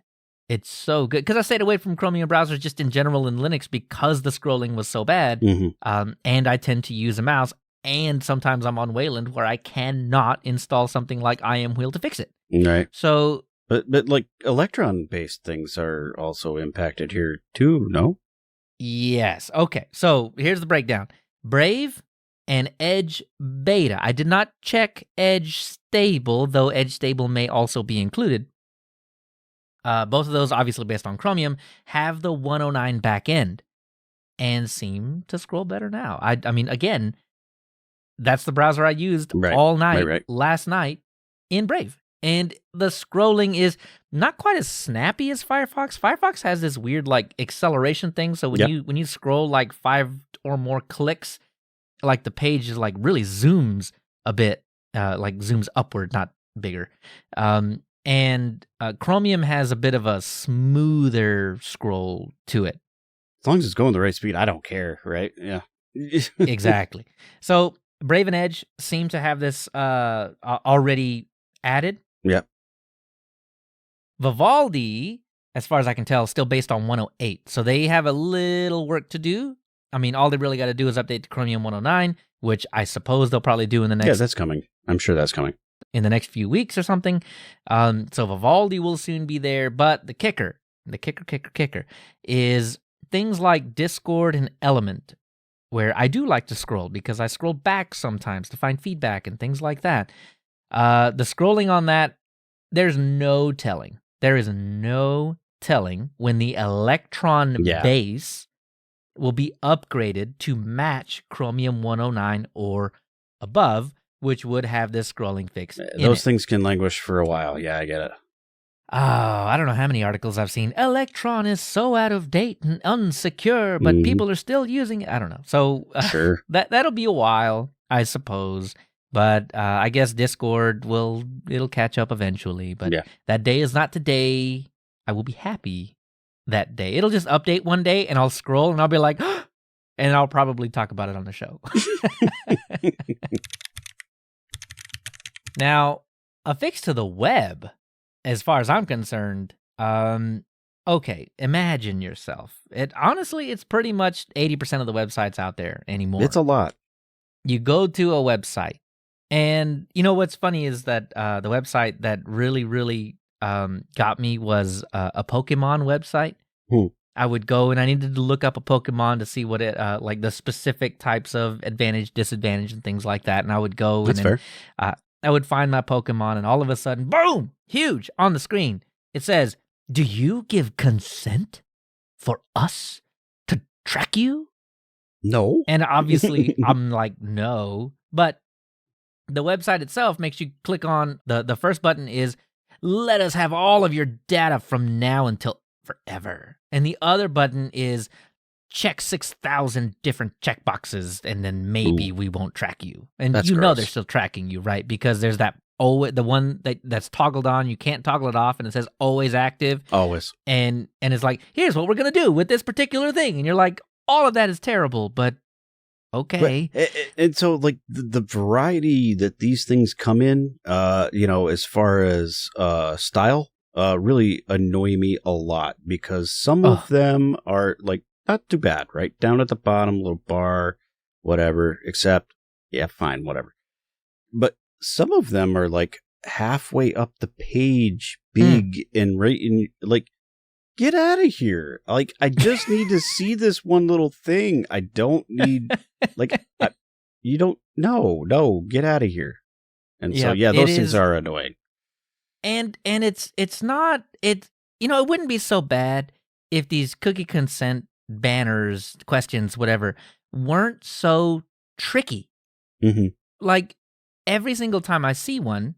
It's so good. Because I stayed away from Chromium browsers just in general in Linux because the scrolling was so bad. Mm-hmm. And I tend to use a mouse. And sometimes I'm on Wayland where I cannot install something like Whirl to fix it. Right. So, But like Electron-based things are also impacted here too, no? Yes. Okay. So here's the breakdown. Brave and Edge Beta. I did not check Edge Stable, though Edge Stable may also be included. Both of those, obviously based on Chromium, have the 109 backend and seem to scroll better now. I mean, again, that's the browser I used all night last night in Brave. And the scrolling is not quite as snappy as Firefox. Firefox has this weird like acceleration thing. So when you scroll like 5 or more clicks, like the page is like really zooms a bit, like zooms upward, not bigger. And Chromium has a bit of a smoother scroll to it. As long as it's going the right speed, I don't care, right? Yeah. Exactly. So Brave and Edge seem to have this already added. Yep. Vivaldi, as far as I can tell, is still based on 108. So they have a little work to do. I mean, all they really got to do is update to Chromium 109, which I suppose they'll probably do in the next... Yeah, that's coming. I'm sure that's coming. In the next few weeks or something. So Vivaldi will soon be there. But the kicker is things like Discord and Element, where I do like to scroll because I scroll back sometimes to find feedback and things like that. The scrolling on that, there's no telling. There is no telling when the Electron base will be upgraded to match Chromium 109 or above, which would have this scrolling fix. Those things can languish for a while. Yeah, I get it. Oh, I don't know how many articles I've seen. Electron is so out of date and unsecure, but people are still using it. I don't know. So sure. that'll be a while, I suppose. But I guess Discord it'll catch up eventually. But that day is not today. I will be happy that day. It'll just update one day and I'll scroll and I'll be like, and I'll probably talk about it on the show. Now, a fix to the web, as far as I'm concerned, Okay, imagine yourself. Honestly, it's pretty much 80% of the websites out there anymore. It's a lot. You go to a website, and you know what's funny is that the website that really, really got me was a Pokemon website. I would go and I needed to look up a Pokemon to see what it like the specific types of advantage, disadvantage, and things like that. And I would go That's fair. I would find my Pokemon, and all of a sudden, boom, huge on the screen. It says, "Do you give consent for us to track you?" No. And obviously, I'm like, no. But the website itself makes you click on the first button is, "Let us have all of your data from now until forever." And the other button is, "Check 6,000 different checkboxes, and then maybe we won't track you." And That's you know gross. they're still tracking you, right? Because there's that the one that's toggled on. You can't toggle it off, and it says always active. Always. And it's like, here's what we're gonna do with this particular thing, and you're like, all of that is terrible, but okay. And so, like, the variety that these things come in, as far as style, really annoy me a lot, because some of them are, like, not too bad, right? Down at the bottom, little bar, whatever, except, yeah, fine, whatever. But some of them are, like, halfway up the page, big, and right in, like, get out of here. Like, I just need to see this one little thing. I don't need, like, you don't, no, get out of here. And so, yeah, those things are annoying. And it's not, it wouldn't be so bad if these cookie consent banners, questions, whatever, weren't so tricky. Mm-hmm. Like, every single time I see one,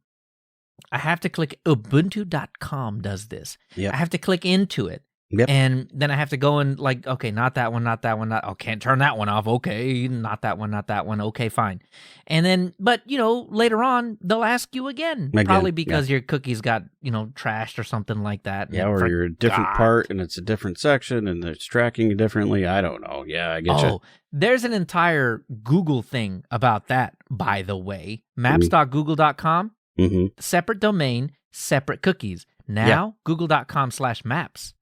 I have to click. Ubuntu.com does this. Yep. I have to click into it. Yep. And then I have to go and, like, okay, not that one, can't turn that one off. Okay, not that one. Okay, fine. And then, but, later on, they'll ask you again. Probably because your cookies got, trashed or something like that. Yeah, or you're a different part and it's a different section and it's tracking you differently. I don't know. Yeah, I get you. Oh, there's an entire Google thing about that, by the way. Maps.google.com, separate domain, separate cookies. Now, google.com/maps.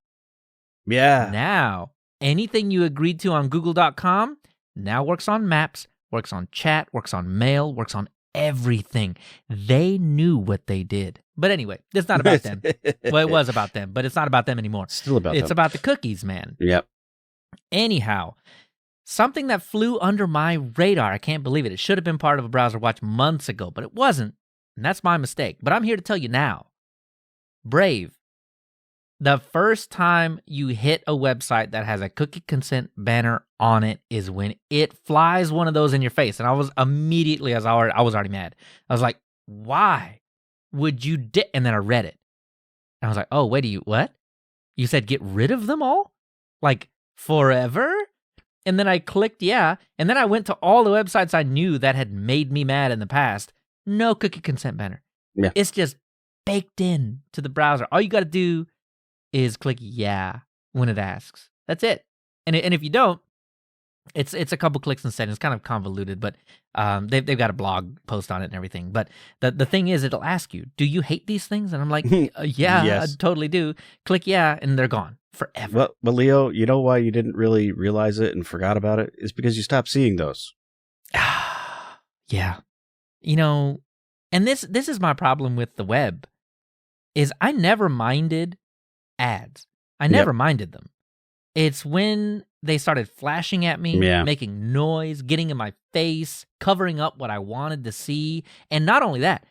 Yeah. Now, anything you agreed to on google.com now works on Maps, works on chat, works on mail, works on everything. They knew what they did. But anyway, it's not about them. Well, it was about them, but it's not about them anymore. Still about them. It's about the cookies, man. Yep. Anyhow, something that flew under my radar, I can't believe it. It should have been part of a browser watch months ago, but it wasn't. And that's my mistake. But I'm here to tell you now. Brave. The first time you hit a website that has a cookie consent banner on it is when it flies one of those in your face. And I was immediately, I was already mad. I was like, why would you and then I read it. And I was like, oh, wait, what? You said get rid of them all? Like, forever? And then I clicked, yeah. And then I went to all the websites I knew that had made me mad in the past. No cookie consent banner. Yeah. It's just baked in to the browser. All you got to do is click yeah when it asks. That's it. And if you don't, it's a couple clicks and settings. It's kind of convoluted, but they've got a blog post on it and everything. But the thing is, it'll ask you, do you hate these things? And I'm like, yeah, yes. I totally do. Click yeah, and they're gone forever. Well, but Leo, you know why you didn't really realize it and forgot about it? Is because you stopped seeing those. Yeah. And this is my problem with the web, is I never minded ads. I never minded them. It's when they started flashing at me, making noise, getting in my face, covering up what I wanted to see. And not only that,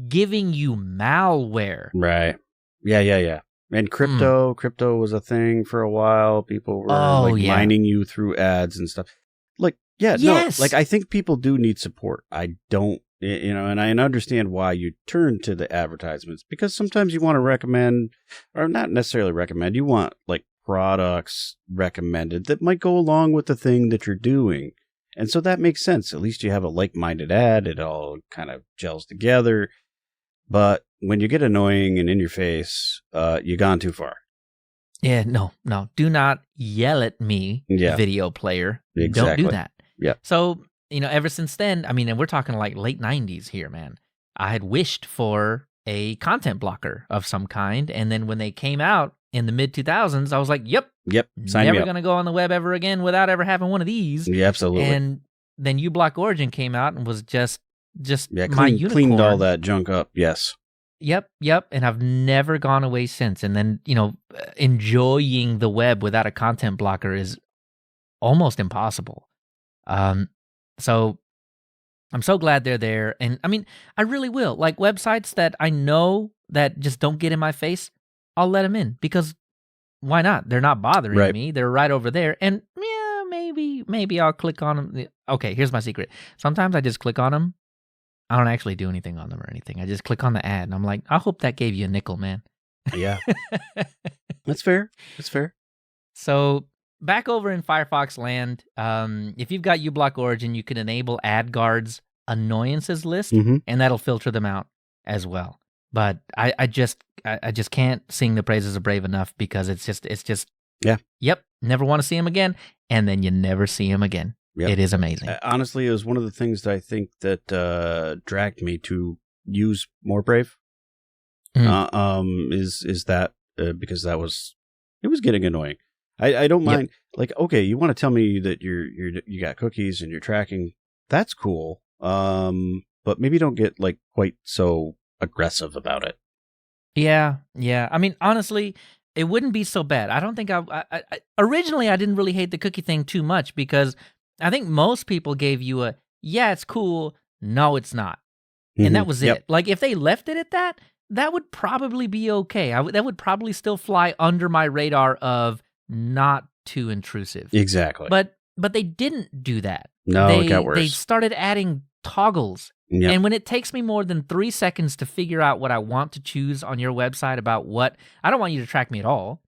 giving you malware. Right. Yeah. And crypto was a thing for a while. People were mining you through ads and stuff. Like, no, like, I think people do need support. I don't, and I understand why you turn to the advertisements, because sometimes you want to recommend, or not necessarily recommend, you want, like, products recommended that might go along with the thing that you're doing. And so that makes sense. At least you have a like-minded ad. It all kind of gels together. But when you get annoying and in your face, you've gone too far. Yeah, no. Do not yell at me, video player. Exactly. Don't do that. Yeah. So, ever since then, and we're talking like late 90s here, man. I had wished for a content blocker of some kind. And then when they came out in the mid-2000s, I was like, yep, never going to go on the web ever again without ever having one of these. Yeah, absolutely. And then uBlock Origin came out and was just my unicorn. Cleaned all that junk up, yes. Yep. And I've never gone away since. And then, enjoying the web without a content blocker is almost impossible. So I'm so glad they're there. And I mean, I really will. Like websites that I know that just don't get in my face, I'll let them in because why not? They're not bothering me. They're right over there. And yeah, maybe I'll click on them. Okay, here's my secret. Sometimes I just click on them. I don't actually do anything on them or anything. I just click on the ad and I'm like, I hope that gave you a nickel, man. Yeah. That's fair. So back over in Firefox land, if you've got uBlock Origin, you can enable AdGuard's annoyances list, and that'll filter them out as well. But I just can't sing the praises of Brave enough because it's just yep, never want to see him again, and then you never see him again. Yep. It is amazing. Honestly, it was one of the things that I think that dragged me to use more Brave. Is that because it was getting annoying. I don't mind. Like, okay, you want to tell me that you got cookies and you're tracking. That's cool. But maybe don't get like quite so aggressive about it. Yeah. I mean, honestly, it wouldn't be so bad. I don't think I originally I didn't really hate the cookie thing too much because I think most people gave you a, yeah, it's cool. No, it's not. And that was it. Like if they left it at that, that would probably be okay. That would probably still fly under my radar of not too intrusive. Exactly. But they didn't do that. No, it got worse. They started adding toggles. Yep. And when it takes me more than 3 seconds to figure out what I want to choose on your website about what, I don't want you to track me at all.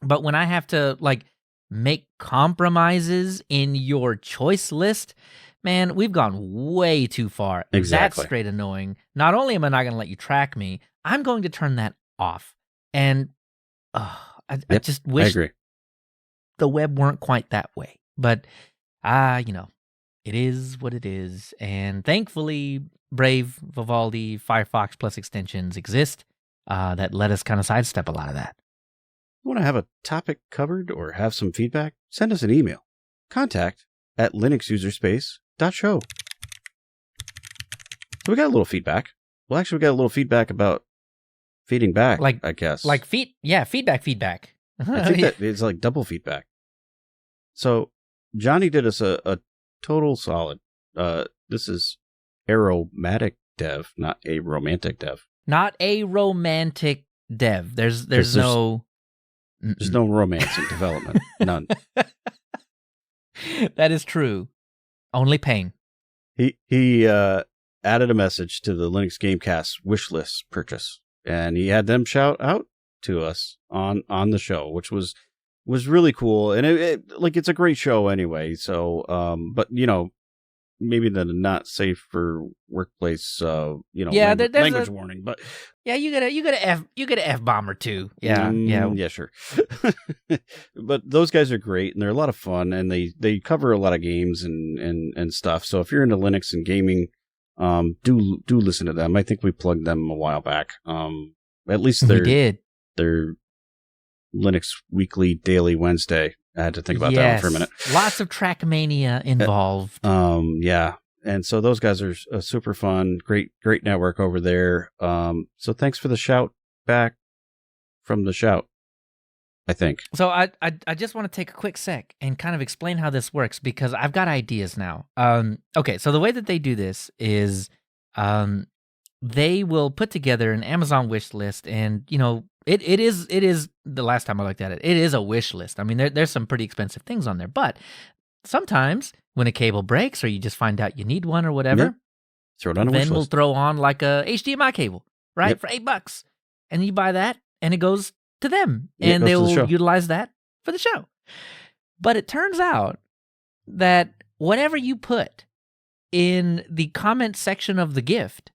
But when I have to like make compromises in your choice list, man, we've gone way too far. Exactly. That's straight annoying. Not only am I not going to let you track me, I'm going to turn that off. And I just wish the web weren't quite that way. But, it is what it is. And thankfully, Brave, Vivaldi, Firefox plus extensions exist that let us kind of sidestep a lot of that. Want to have a topic covered or have some feedback? Send us an email. contact@linuxuserspace.show. So we got a little feedback. Well, actually, we got a little feedback about feeding back, I guess. Like feedback. I think that it's like double feedback. So Johnny did us a total solid. This is aromatic dev, not a romantic dev. Not a romantic dev. There's no romance in development. None. That is true. Only pain. He added a message to the LinuxGameCast wishlist purchase, and he had them shout out to us on the show, which was really cool. And it's a great show anyway. So, but maybe the not safe for workplace, language warning. But yeah, you get a F bomb or two. Yeah, yeah, sure. But those guys are great, and they're a lot of fun, and they cover a lot of games and stuff. So if you're into Linux and gaming, do listen to them. I think we plugged them a while back. At least we did. They're Linux Weekly Daily Wednesday. I had to think about that one for a minute. Lots of Trackmania involved. Yeah. And so those guys are super fun. Great network over there. So thanks for the shout back from the shout, I think. So I just want to take a quick sec and kind of explain how this works because I've got ideas now. Okay, so the way that they do this is they will put together an Amazon wish list, and it is the last time I looked at it, it is a wish list. I mean, there's some pretty expensive things on there, but sometimes when a cable breaks or you just find out you need one or whatever, throw it on a wish list. Then we'll throw on like a HDMI cable, right, for $8, and you buy that, and it goes to them, and they will utilize that for the show. But it turns out that whatever you put in the comment section of the gift,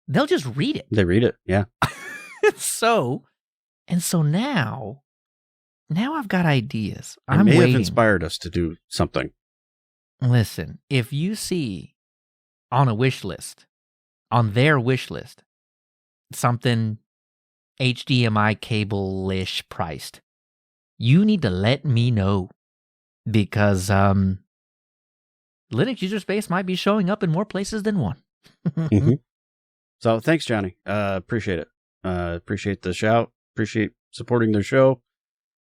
they'll just read it. They read it, yeah. So now I've got ideas. It may have inspired us to do something. Listen, if you see on a wish list, on their wish list, something HDMI cable-ish priced, you need to let me know, because Linux user space might be showing up in more places than one. Mm-hmm. So thanks, Johnny. Appreciate it. Appreciate the shout. Appreciate supporting their show.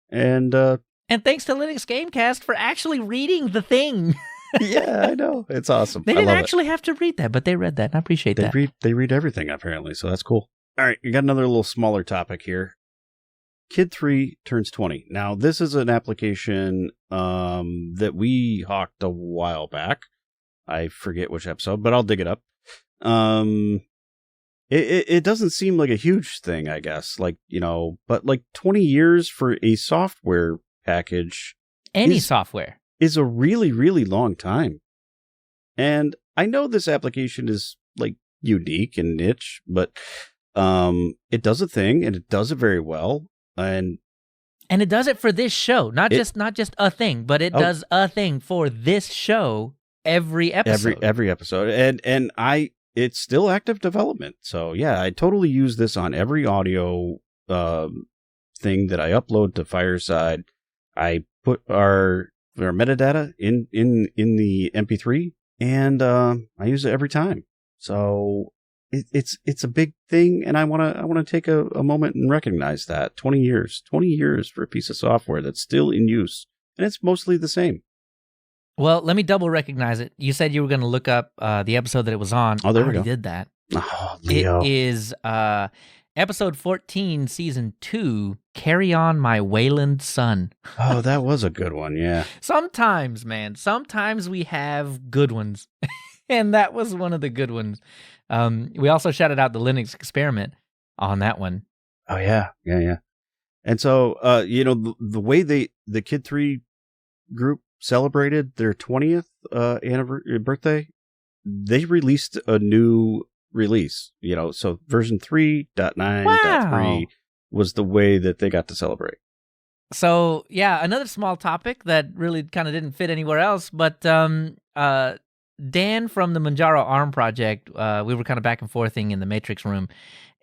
And thanks to LinuxGameCast for actually reading the thing. Yeah, I know. It's awesome. They didn't actually have to read that, but they read that, and I appreciate that. They read everything, apparently, so that's cool. All right, we got another little smaller topic here. Kid3 Turns 20. Now, this is an application that we hawked a while back. I forget which episode, but I'll dig it up. It doesn't seem like a huge thing, I guess. Like, but like 20 years for a software package. Any software. Is a really, really long time. And I know this application is like unique and niche, but it does a thing and it does it very well. And it does it for this show, not just a thing, but it does a thing for this show every episode. Every episode. And it's still active development. So yeah, I totally use this on every audio thing that I upload to Fireside. I put our metadata in the MP3, and I use it every time. So it's a big thing, and I want to take a moment and recognize that 20 years for a piece of software that's still in use, and it's mostly the same. Well, let me double recognize it. You said you were going to look up the episode that it was on. Oh, there we go. I did that. Oh, Leo. It is episode 14, season 2. Carry on, my Wayland son. Oh, that was a good one. Yeah. Sometimes, man. Sometimes we have good ones, and that was one of the good ones. We also shouted out the Linux experiment on that one. Oh yeah. And so, the way the Kid3 group celebrated their 20th birthday, they released a new release. So version 3.9.3 was the way that they got to celebrate. So yeah, another small topic that really kind of didn't fit anywhere else, but Dan from the Manjaro ARM project, we were kind of back and forthing in the Matrix room,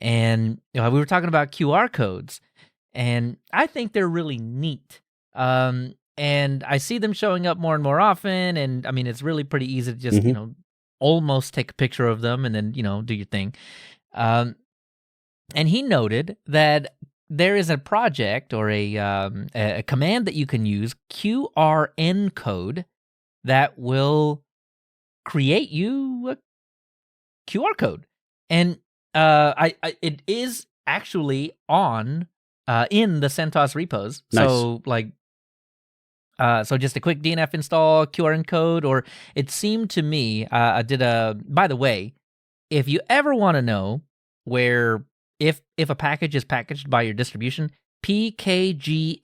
and we were talking about QR codes, and I think they're really neat. And I see them showing up more and more often, and I mean, it's really pretty easy to just, almost take a picture of them and then, do your thing. And he noted that there is a project or a command that you can use, QRN code, that will create you a QR code. And it is actually on in the CentOS repos. Nice. So so just a quick DNF install QRN code, or it seemed to me, I did by the way, if you ever want to know where, if a package is packaged by your distribution, pkgs.org.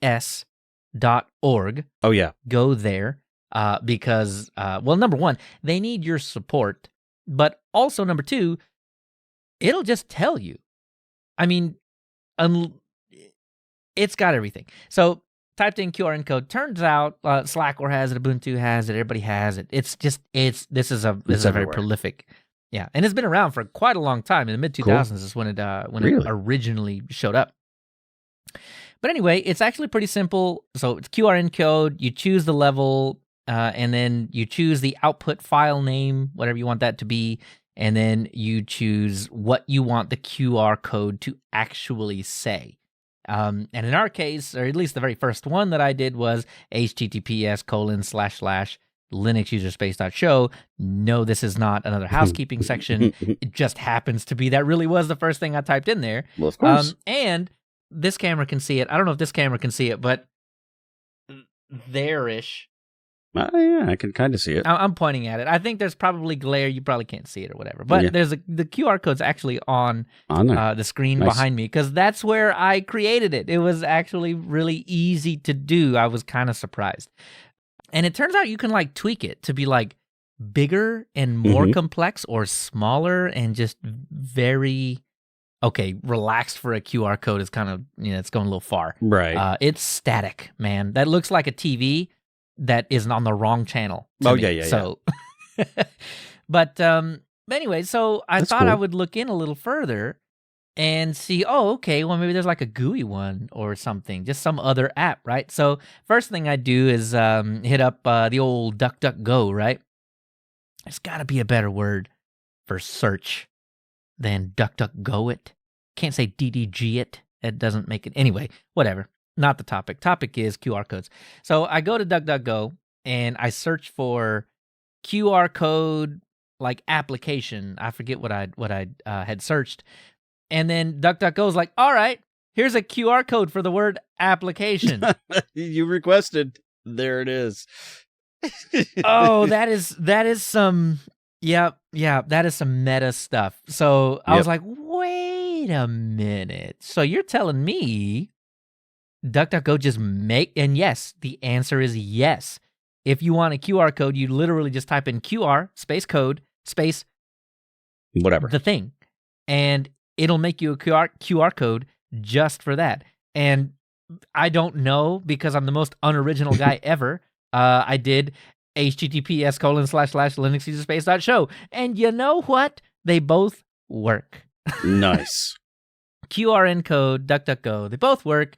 Oh yeah. Go there because, well, number one, they need your support, but also number two, it'll just tell you. I mean, it's got everything. So typed in QRN code. Turns out Slackware has it, Ubuntu has it, everybody has it. This is a very prolific. Yeah, and it's been around for quite a long time. In the mid-2000s is when it originally showed up. But anyway, it's actually pretty simple. So it's QRN code. You choose the level, and then you choose the output file name, whatever you want that to be, and then you choose what you want the QR code to actually say. And in our case, or at least the very first one that I did, was https://linuxuserspace.show. No, this is not another housekeeping section. It just happens to be that really was the first thing I typed in there. Well, of course. And this camera can see it. I don't know if this camera can see it, but there-ish. Yeah, I can kind of see it. I'm pointing at it. I think there's probably glare. You probably can't see it or whatever. But there's the QR code's actually on the screen behind me, because that's where I created it. It was actually really easy to do. I was kind of surprised. And it turns out you can tweak it to be bigger and more complex, or smaller and just very relaxed for a QR code is kind of, it's going a little far. Right. It's static, man. That looks like a TV that is on the wrong channel. Yeah. So, but anyway, so I thought I would look in a little further, and see, oh, okay, well, maybe there's like a GUI one or something, just some other app, right? So first thing I do is hit up the old DuckDuckGo, right? There's got to be a better word for search than DuckDuckGo it. Can't say DDG it. It doesn't make it. Anyway, whatever. Not the topic. Topic is QR codes. So I go to DuckDuckGo and I search for QR code like application. I forget what I had searched. And then DuckDuckGo's like, all right, here's a QR code for the word application. You requested. There it is. Oh, that is some, that is some meta stuff. So I was like, wait a minute. So you're telling me DuckDuckGo just and yes, the answer is yes. If you want a QR code, you literally just type in QR space code space whatever the thing, and it'll make you a QR code just for that. And I don't know, because I'm the most unoriginal guy ever. I did https://linuxuserspace.show. And you know what? They both work. Nice. QRN code, DuckDuckGo, they both work.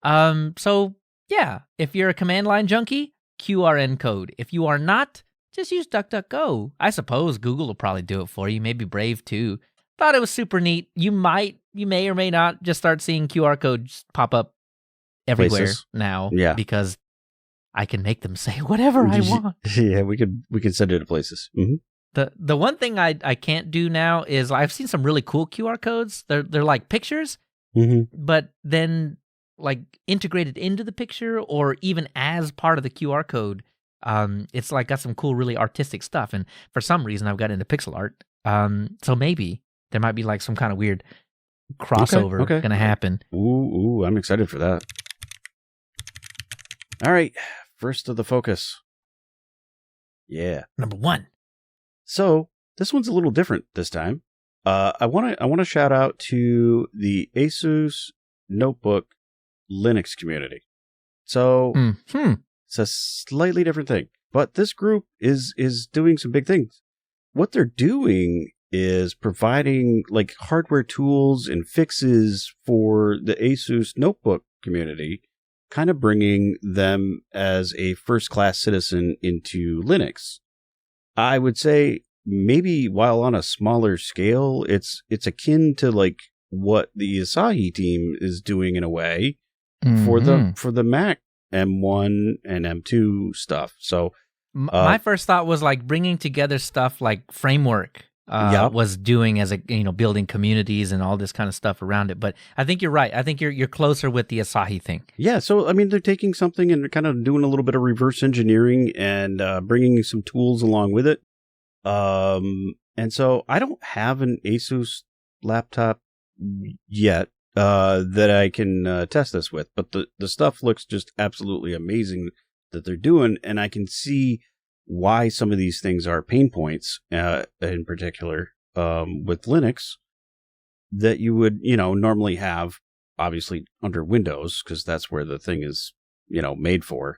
So yeah, if you're a command line junkie, QRN code. If you are not, just use DuckDuckGo. I suppose Google will probably do it for you. Maybe Brave too. Thought it was super neat. You may or may not just start seeing QR codes pop up everywhere now. Yeah. Because I can make them say whatever I want. Yeah, we can send it to places. Mm-hmm. The one thing I can't do now is I've seen some really cool QR codes. They're like pictures, but then like integrated into the picture or even as part of the QR code. It's like got some cool, really artistic stuff. And for some reason, I've got into pixel art. So maybe there might be like some kind of weird crossover going to happen. Ooh, I'm excited for that. All right, first of the focus. Yeah. Number 1. So this one's a little different this time. I want to shout out to the ASUS Notebook Linux community. So it's a slightly different thing, but this group is doing some big things. What they're doing is providing like hardware tools and fixes for the ASUS Notebook community, kind of bringing them as a first-class citizen into Linux. I would say maybe while on a smaller scale, it's akin to like what the Asahi team is doing in a way for the Mac M1 and M2 stuff. So my first thought was like bringing together stuff like Framework was doing as building communities and all this kind of stuff around it. But I think you're right. I think you're closer with the Asahi thing. Yeah. So, I mean, they're taking something and they're kind of doing a little bit of reverse engineering and bringing some tools along with it. And so I don't have an ASUS laptop yet that I can test this with, but the stuff looks just absolutely amazing that they're doing, and I can see why some of these things are pain points, in particular with Linux, that you would normally have obviously under Windows, because that's where the thing is made for.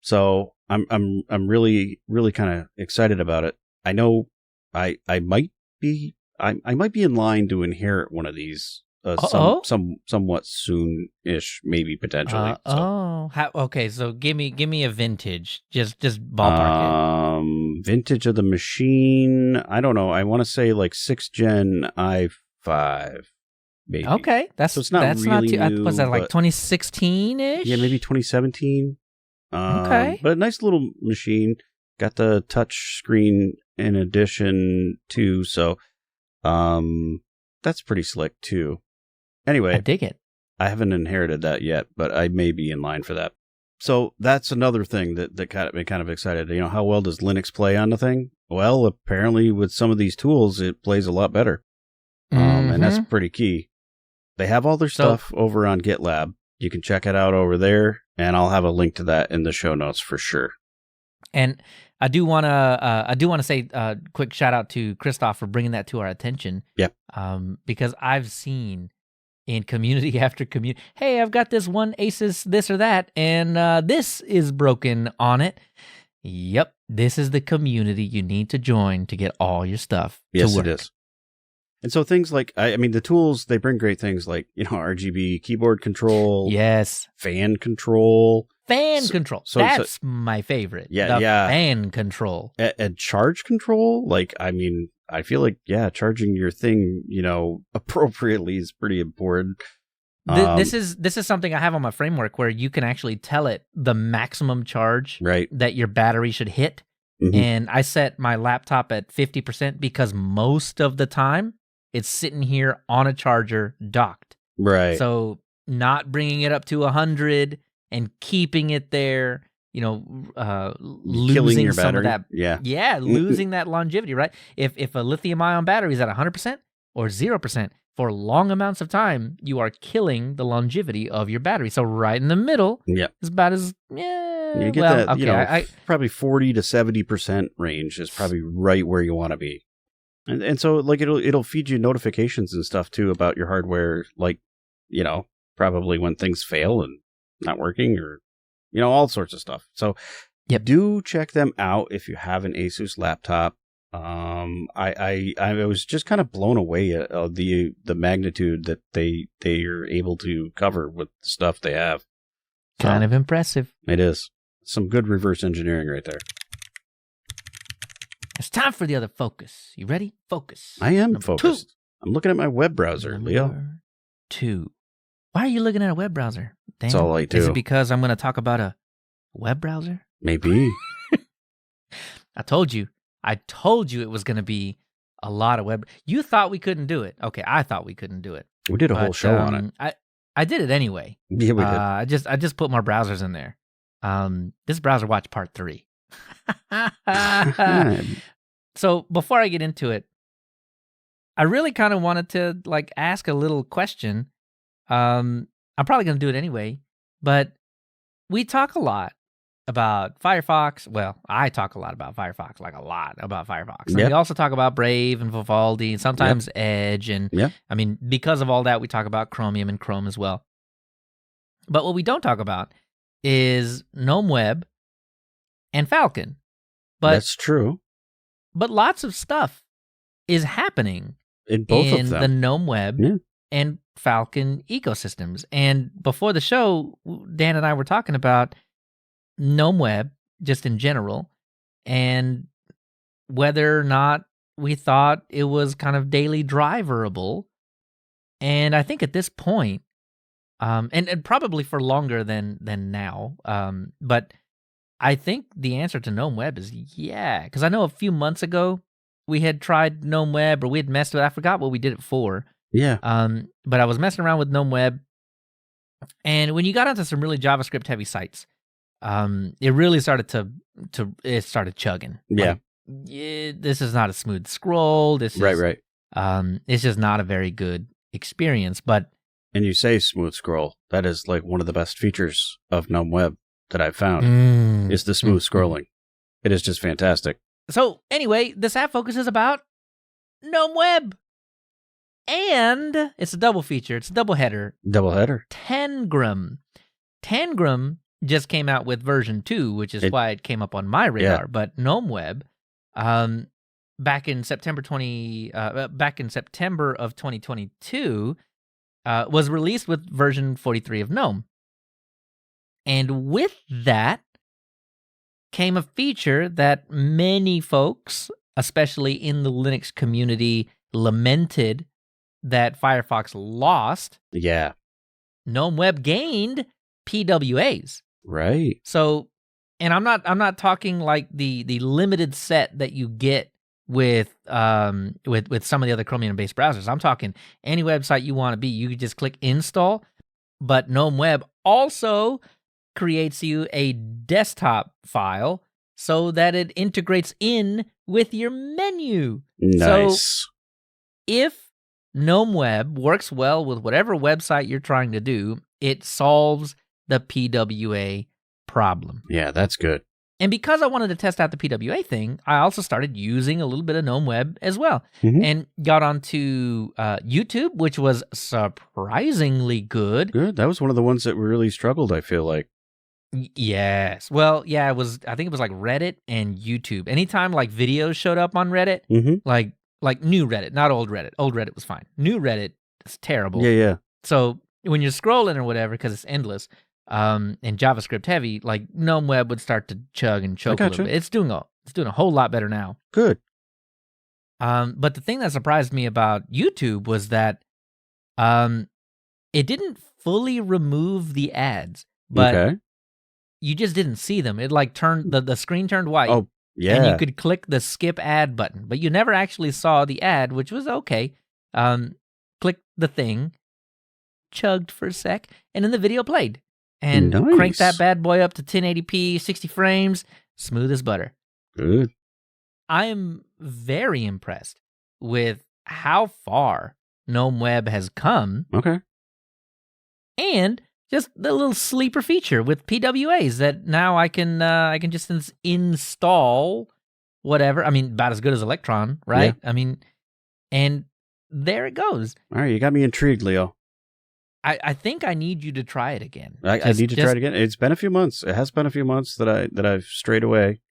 So I'm really kind of excited about it. I know I might be in line to inherit one of these somewhat soon-ish, maybe potentially. Okay. So give me a vintage, just ballpark it. Vintage of the machine. I don't know. I want to say like 6th gen i5, maybe. Okay, so it's not really new. Was that like 2016-ish? Yeah, maybe 2017. Okay, but a nice little machine. Got the touch screen in addition too, so that's pretty slick too. Anyway, I dig it. I haven't inherited that yet, but I may be in line for that. So that's another thing that got me kind of excited. How well does Linux play on the thing? Well, apparently with some of these tools, it plays a lot better. And that's pretty key. They have all their stuff over on GitLab. You can check it out over there, and I'll have a link to that in the show notes for sure. And I do want to say a quick shout out to Christoph for bringing that to our attention. Yep. Because I've seen in community after community, hey, I've got this one ASUS this or that, and this is broken on it. Yep, this is the community you need to join to get all your stuff to work. Yes, it is. And so things like, I mean, the tools, they bring great things like, RGB keyboard control. Yes. Fan control. Control. That's my favorite. Yeah, fan control. And charge control? Like, I mean, I feel like, charging your thing, appropriately is pretty important. This is something I have on my framework where you can actually tell it the maximum charge that your battery should hit. Mm-hmm. And I set my laptop at 50% because most of the time it's sitting here on a charger docked. Right. So not bringing it up to 100 and keeping it there, losing your some battery. of that. Losing that longevity, right? If a lithium-ion battery is at 100% or 0%, for long amounts of time, you are killing the longevity of your battery. So right in the middle is about as, you get that, probably 40 to 70% range is probably right where you want to be. And so, like, it'll feed you notifications and stuff, too, about your hardware, like, probably when things fail and not working or, all sorts of stuff. So do check them out if you have an ASUS laptop. I was just kind of blown away at the magnitude that they are able to cover with the stuff they have. Kind of impressive. It is. Some good reverse engineering right there. It's time for the other focus. You ready? Focus. I am Number focused. 2. I'm looking at my web browser, Number Leo. 2. Why are you looking at a web browser? Dan? That's all I do. Is it because I'm going to talk about a web browser? Maybe. I told you it was going to be a lot of web. You thought we couldn't do it. Okay, I thought we couldn't do it. We did a whole show on it. I did it anyway. Yeah, we did. I just put more browsers in there. This browser watch part 3. So before I get into it, I really kind of wanted to ask a little question. I'm probably going to do it anyway, but we talk a lot about Firefox. Well, I talk a lot about Firefox, a lot about Firefox. And we also talk about Brave and Vivaldi and sometimes Edge. And I mean, because of all that, we talk about Chromium and Chrome as well. But what we don't talk about is Gnome Web and Falcon. But that's true. But lots of stuff is happening in both of them. The Gnome Web and Falcon ecosystems. And before the show, Dan and I were talking about Gnome Web just in general and whether or not we thought it was kind of daily driverable. And I think at this point, and probably for longer than now, but I think the answer to Gnome Web is because I know a few months ago we had tried Gnome Web or we had messed with it. I forgot what we did it for. Yeah. But I was messing around with Gnome Web, and when you got onto some really JavaScript heavy sites, it really started it started chugging. Yeah. This is not a smooth scroll. This is right. It's just not a very good experience. But and you say smooth scroll. That is one of the best features of Gnome Web that I've found is the smooth scrolling. It is just fantastic. So anyway, this app focuses about Gnome Web. And it's a double feature. It's a double header. Tangram. Tangram just came out with version 2, which is why it came up on my radar. Yeah. But Gnome Web, back in September of 2022, was released with version 43 of Gnome. And with that came a feature that many folks, especially in the Linux community, lamented that Firefox lost. Yeah. Gnome Web gained PWAs. Right. So, and I'm not talking like the limited set that you get with some of the other Chromium-based browsers. I'm talking any website you want to be. You can just click install, but Gnome Web also creates you a desktop file so that it integrates in with your menu. Nice. So if Gnome Web works well with whatever website you're trying to do, it solves the PWA problem. Yeah, that's good. And because I wanted to test out the PWA thing, I also started using a little bit of Gnome Web as well, and got onto YouTube, which was surprisingly good. Good. That was one of the ones that really struggled, I feel like. Yes. Well, yeah, I think it was like Reddit and YouTube. Anytime videos showed up on Reddit, like like new Reddit, not old Reddit. Old Reddit was fine. New Reddit is terrible. Yeah. So when you're scrolling or whatever, because it's endless and JavaScript heavy, like GNOME Web would start to chug and choke a little bit. It's doing a whole lot better now. Good. But the thing that surprised me about YouTube was that it didn't fully remove the ads, but you just didn't see them. It like turned the screen turned white. Oh, yeah. And you could click the skip ad button, but you never actually saw the ad, which was okay. Click the thing, chugged for a sec, and then the video played. And cranked that bad boy up to 1080p, 60 frames, smooth as butter. Good. I am very impressed with how far GNOME Web has come. Okay. And just the little sleeper feature with PWAs that now I can just install whatever. I mean, about as good as Electron, right? Yeah. I mean, and there it goes. All right, you got me intrigued, Leo. I think I need you to try it again. I need to try it again. It's been a few months. It has been a few months that I've strayed away,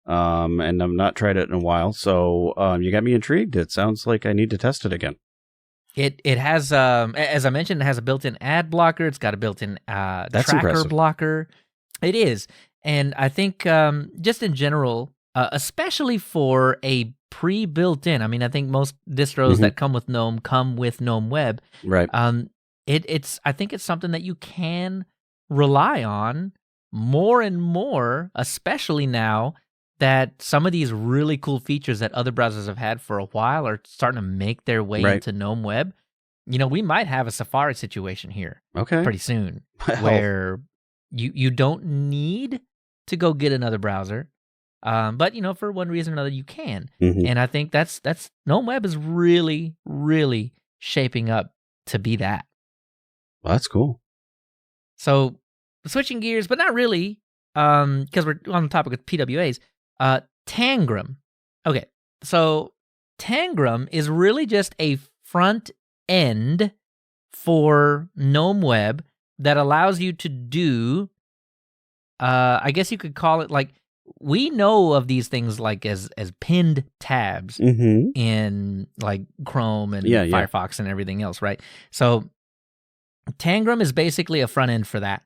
and I've not tried it in a while. So you got me intrigued. It sounds like I need to test it again. It has, as I mentioned, it has a built-in ad blocker. It's got a built-in tracker impressive. blocker. It is, and I think just in general, especially for a pre-built-in. I mean, I think most distros that come with GNOME come with GNOME Web. Right. I think it's something that you can rely on more and more, especially now that some of these really cool features that other browsers have had for a while are starting to make their way into GNOME Web. You know, we might have a Safari situation here pretty soon where you don't need to go get another browser. But, you know, for one reason or another, you can. And I think that's GNOME Web is really, really shaping up to be that. Well, that's cool. So switching gears, but not really, because we're on the topic of PWAs. Tangram. Okay, so Tangram is really just a front end for GNOME Web that allows you to do, I guess you could call it like, we know of these things like as pinned tabs in like Chrome and Firefox and everything else, right? So Tangram is basically a front end for that.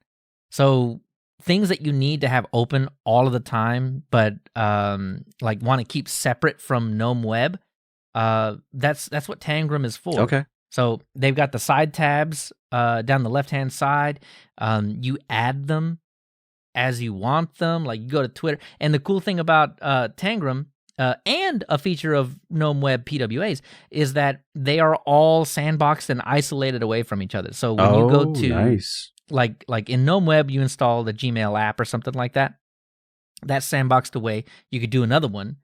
So things that you need to have open all of the time, but like want to keep separate from GNOME Web, that's what Tangram is for. Okay. So they've got the side tabs down the left-hand side. You add them as you want them. Like you go to Twitter. And the cool thing about Tangram and a feature of GNOME Web PWAs is that they are all sandboxed and isolated away from each other. So when you go to like in GNOME Web, you install the Gmail app or something like that. That's sandboxed away. You could do another one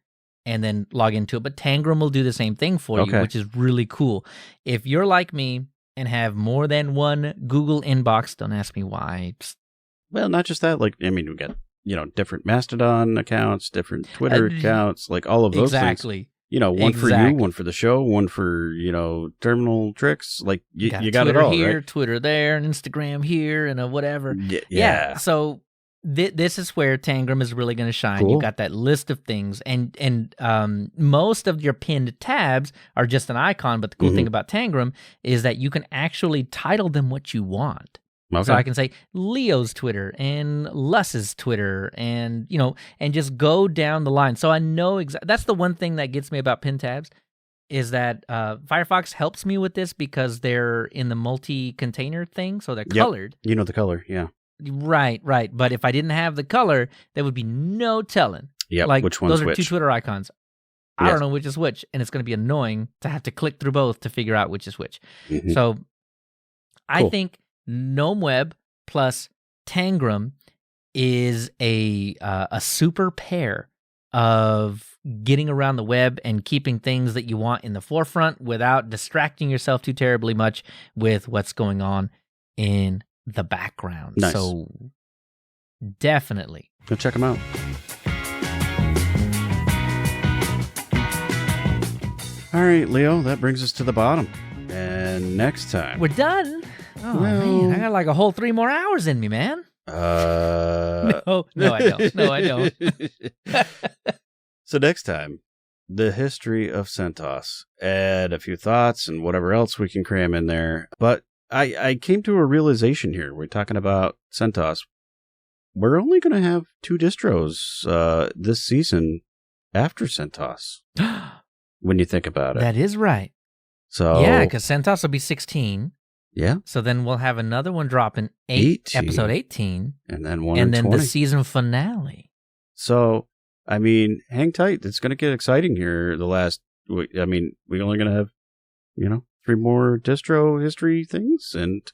and then log into it. But Tangram will do the same thing for you, which is really cool. If you're like me and have more than one Google inbox, don't ask me why. Well, not just that. Like, I mean, we got, you know, different Mastodon accounts, different Twitter accounts, like all of those things. You know, one for you, one for the show, one for, you know, terminal tricks. Like, you got Twitter it all, here, right? Twitter there, and Instagram here, and a whatever. Yeah. So this is where Tangram is really going to shine. Cool. You've got that list of things, and most of your pinned tabs are just an icon. But the cool thing about Tangram is that you can actually title them what you want. Okay. So I can say Leo's Twitter and Luss's Twitter and, you know, and just go down the line. So I know that's the one thing that gets me about pin tabs is that Firefox helps me with this because they're in the multi-container thing. So they're colored. You know the color, yeah. Right. But if I didn't have the color, there would be no telling. Yeah, like, which one's those are which? two Twitter icons. I don't know which is which. And it's going to be annoying to have to click through both to figure out which is which. So I think GNOME Web plus Tangram is a super pair of getting around the web and keeping things that you want in the forefront without distracting yourself too terribly much with what's going on in the background. Nice. So definitely go check them out. All right, Leo, that brings us to the bottom. And next time we're done. Oh, man, I got like a whole 3 more hours in me, man. No, I don't. No, I don't. So next time, the history of CentOS, add a few thoughts and whatever else we can cram in there. But I came to a realization here. We're talking about CentOS. We're only going to have 2 distros this season after CentOS, when you think about it. That is right. So yeah, because CentOS will be 16. Yeah. So then we'll have another one drop in 18. episode 18. And then one and then 20. the season finale. So, I mean, hang tight. It's going to get exciting here. We're only going to have, 3 more distro history things, and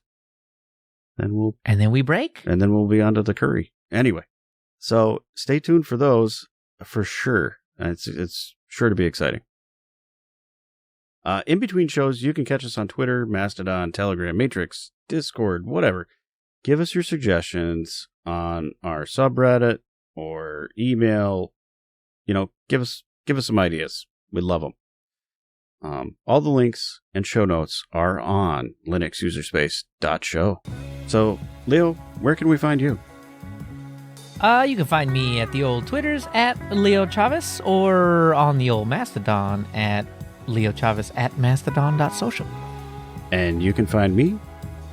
then we break. And then we'll be on to the curry. Anyway, so stay tuned for those for sure. It's sure to be exciting. In between shows, you can catch us on Twitter, Mastodon, Telegram, Matrix, Discord, whatever. Give us your suggestions on our subreddit or email. Give us some ideas. We love them. All the links and show notes are on linuxuserspace.show. So, Leo, where can we find you? You can find me at the old Twitters at Leo Chavez, or on the old Mastodon at Leo Chavez at mastodon.social. And you can find me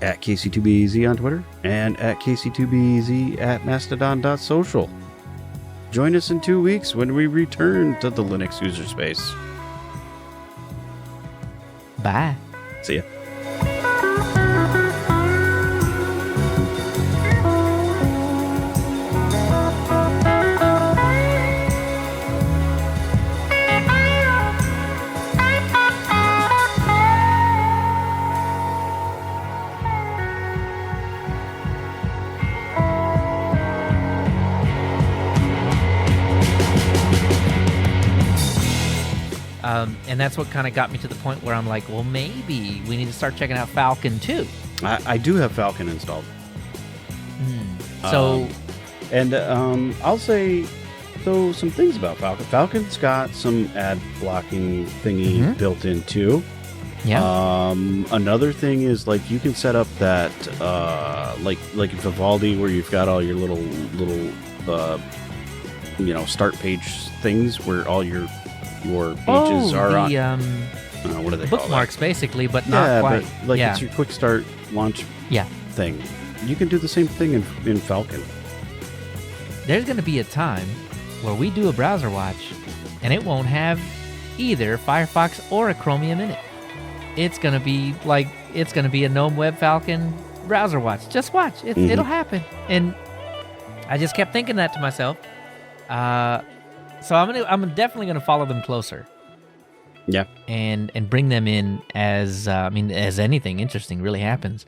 at KC2BZ on Twitter and at KC2BZ at mastodon.social. Join us in 2 weeks when we return to the Linux user space. Bye. See ya. And that's what kind of got me to the point where I'm like, well, maybe we need to start checking out Falcon too. I do have Falcon installed. So, I'll say some things about Falcon. Falcon's got some ad blocking thingy built in too. Yeah. Another thing is you can set up that like Vivaldi, where you've got all your little start page things where all your pages are on. What are they called? Bookmarks, basically, but not quite. But it's your quick start launch thing. You can do the same thing in Falcon. There's going to be a time where we do a browser watch, and it won't have either Firefox or a Chromium in it. It's going to be a Gnome Web Falcon browser watch. Just watch. It'll happen. And I just kept thinking that to myself. So I'm definitely gonna follow them closer. Yeah. And bring them in as anything interesting really happens.